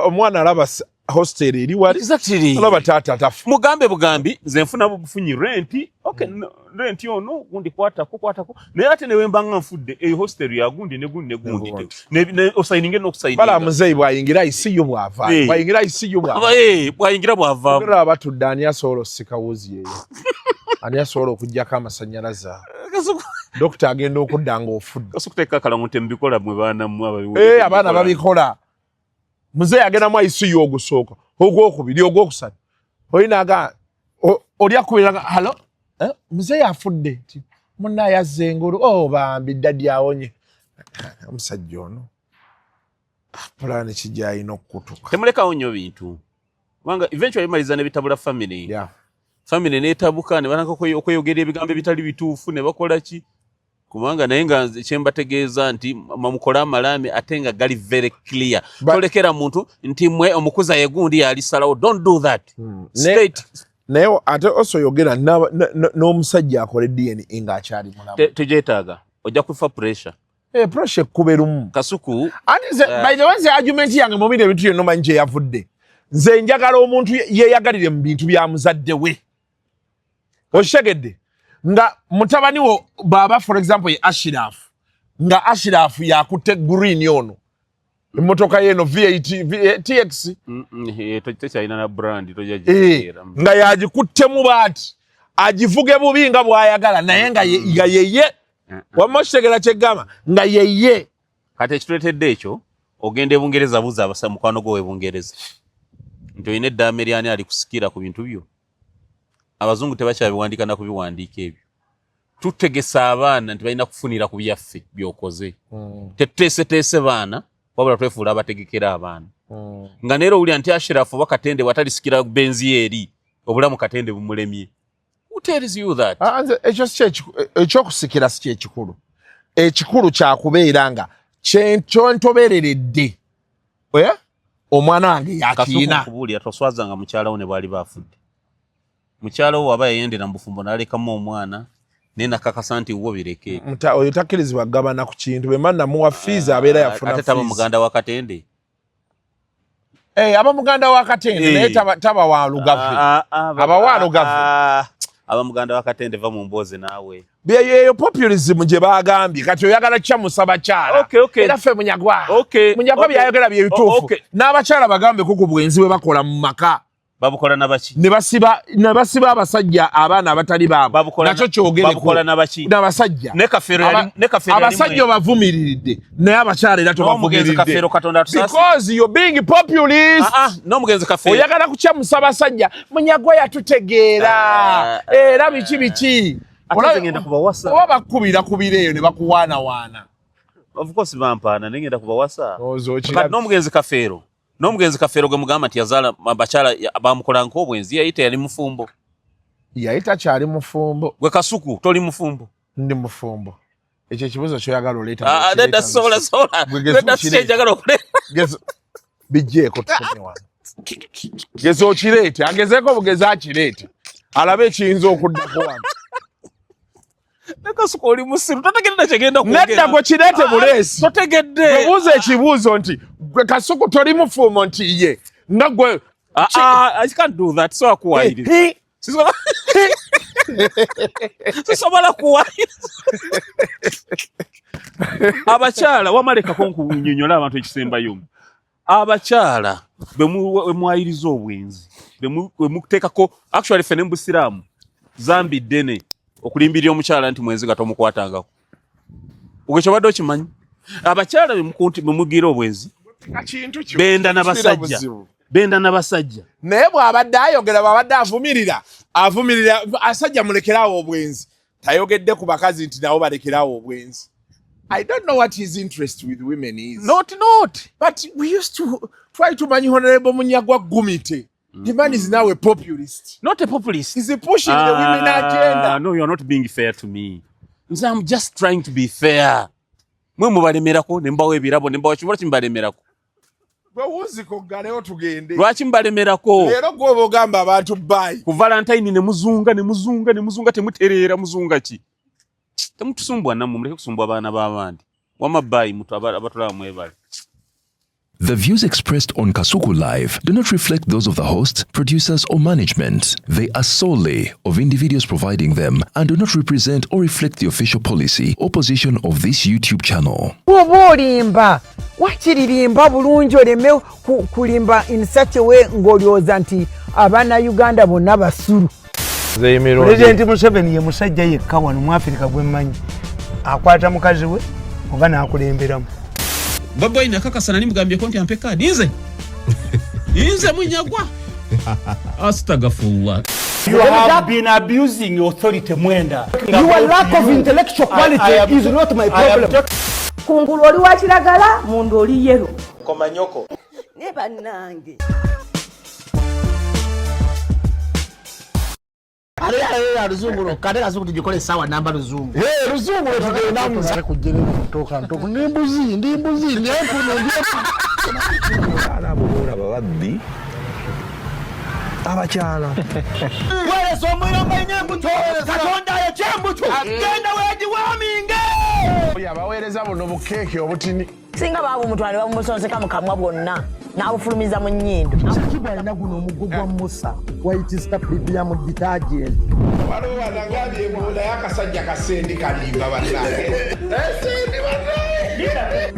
omwana alaba hostel eri wali exactly alaba tata tafu mugambe bugambi nze nfuna bufunyi rent okay rent ono gundi kwatako naye ate ne wemba nga nfudde e hostel ya gundi ne ne osayinge no kusayinga bala muzeyi bwayingira isiyo bwava bwayingira isiyo bwava bwayingira bwava bwira batudde ani asobola osika wuzi yeyo ani asobola okujjako amasanyalaza dokita agenda okudda nga ofudde kasukuteka kala ngonte mbikola mwe baana mu abaana babikola muzeyi agenda mu isiyo ogusooka ogwokubiri ogwokusatu oyinaga olya kubiraga halo muzeyi afudde munna yazze engulu bambi ddadi awonye omusajja ono pulani kijja alina okukutuka temulekawo nnyo bintu kubanga eventually maliza ne bitabula family family neetabuka ne banaka okweyogera ebigambo ebitali bituufu ne bakola ki kubanga naye nga kyembategeeza nti mamukola amalami ate nga gali very clear tolekera muntu nti mwe omukuza yegundi yalisalawo don't do that straight naye ate also yogera n'omusajja akola DNA nga akyali mulamu tejeetaaga ojja kufa pressure pressure kuberumu Kasuku by the way argument yange mumire bintu yeno manje yavudde nze njagala omuntu yeyagalire mu bintu bya muzadde we oshegedde nga mutabani wo baba for example Ashraf nga Ashraf yakutte green yono emotoka yeno V8 TX tochaina na brand tojagira nga yagikutte mu baati agivuge bubi nga bwayagala naye nga yeye wamoshegera kyegama nga yeye kati ekituletedde ekyo ogende Bungereza buza abasa mukwano gwo we Bungereza nto ine dameriani ali kusikira ku bintu byo abazungu tebakyabiwandika na kubiwandika ebyo tutegesa abaana nti balina kufunira ku byaffe byokoze tetese baana wabula twefuula abategekera abaana nga neero uli anti Ashraf bakatende watalisikira benzi eri obulamu katende bumulemye. Who tells you that? Ekyokusikira si kyekikulu. Ekikulu kyakubeera nga kyontobereredde omwana wange yakiina. Kasuku kubuulira toswazanga mukyala wo ne bwali bafudde. Mukyala wo aba yayendera mu bufumbo n'alekamu omwana nena kakasa nti wo bireke. Oyo takkirizibwa gabana ku kintu be manna muwa fiizi abeera yafuna fiizi. Ate taba muganda wa Katende. Aba muganda wa Katende naye taba wa Lugave. Aba wa Lugave. Aba muganda wa Katende va mu mboze naawe. Byeyo populism gye bagambye kati oyagala kya musaba kyala. Era ffe munyagwa. Munyagwa byayogera bye bituufu. N'abakyala bagambe kuko bwenzi bwe bakola mu maka. Babukola nabaki? Ne basiba abasajja abaana abatali baabo. Nakyo kyogere ko. Babukola nabaki? N'abasajja. Ne kafero abasajja bavumiriridde naye abakyala era tobavumiridde. Kafero Katonda tusasi. Because you're being populist. No mugenzi kafero. Oyagala kukya musaba sajja munyagwa yatutegeera. Era biki. Ngenda kubawasa. Oba bakubira eyo ne bakuwaana. Of course bampana ngenda kubawasa. But no mugenzi kafero. N'omugenzi kafero gwe mugamba nti yazaala abakyala bamukola nk'obwenzi yayita yali mufumbo. Yayita kyali mufumbo. Gwe Kasuku toli mufumbo. Ndi mufumbo. Ekyo ekibuzo kyoyagala oleeta. Dada sola. Dada sijagala okuleta. Bijjeeko tusome wano. Gezo okireete. Agezeeko bugezi akireete. Alabe ekiyinza okuddako wano. Kasuku oli musiru totegedde kyegenda kwogera. Nedda gwe kireete buleesi. Totegedde. Buuza ekibuuzo nti gwe Kasuku toli mufumbo nti ye. Nga gwe I can't do that. So akuwayiriza. Sisobola kuwayiriza. Abakyala wamalekako nkunyonyola abantu ekisembayo. Abakyala bemwayiriza obwenzi. Bemuteekako actually fene mbusiramu. Zambi ddene. Okulimbirira omukyala nti mwenzi gatomukwatangako. Ogekyo badde okimanyi. Abakyala bemugira obwenzi. Benda n'abasajja. Naye bw'abadde ayogera bw'abadde avumirira asajja mulekerawo obwenzi. Tayogedde ku bakazi nti nabo balekerawo obwenzi. I don't know what his interest with women is. Not. But we used to try to manage Honorable Munyagwa Gumite. The man is now a populist. Not a populist. He's pushing the women agenda. No, you're not being fair to me. I'm just trying to be fair. Mwe mubalemerako nembawo ebirabo nembawo kibola kimbalemerako. Bwe wuziko galeyo tugende. Lwaki mbalemerako? Leero gwe ogamba abantu bayi. Ku Valentine ne muzunga temutereera muzunga ki? Temutusumbwa namwe muleke kusumbwa abaana b'abandi. Wama bayi mutu abatula mwebale. The views expressed on Kasuku Live do not reflect those of the host, producers, or management. They are solely of individuals providing them and do not represent or reflect the official policy or position of this YouTube channel. Olimba wakiririmba bulungi oleme kulimba in such a way ng'olyoza nti abaana Uganda bonna basuru. President Museveni ye musajja yekka wano mu Africa gwe mmanyi akwata mukazi we oba n'akulemberamu. Boy nakakasa nani mugambye konti ampe kadi nze munyagwa. Astagfirullah. You have been abusing authority mwenda. Your lack of intellectual quality is not my problem. Kungulu oli wa kiragala mundu oli yero. Komanyoko. Ne bannange. Ale ruzungu kade kasuku tujikole sawa namba ruzungu. Ruzungu tugenda mu kujere kutoka ntoko nimbuzi nyenkuno arabura babaddi abakyala wale somoyo mbanyenguto katonda ya chembuto genda weji waminge yabaweereza buno bukeeke obutini singa babu mutwale bamusonseka mukamwa bwonna n'abufulumiza mu nnyindo akibwa alina guno omugo gwa musa wayitista premium detergent waliwo banagambye ebola y'akasajja kasendi kalimba bannange esendi bannaye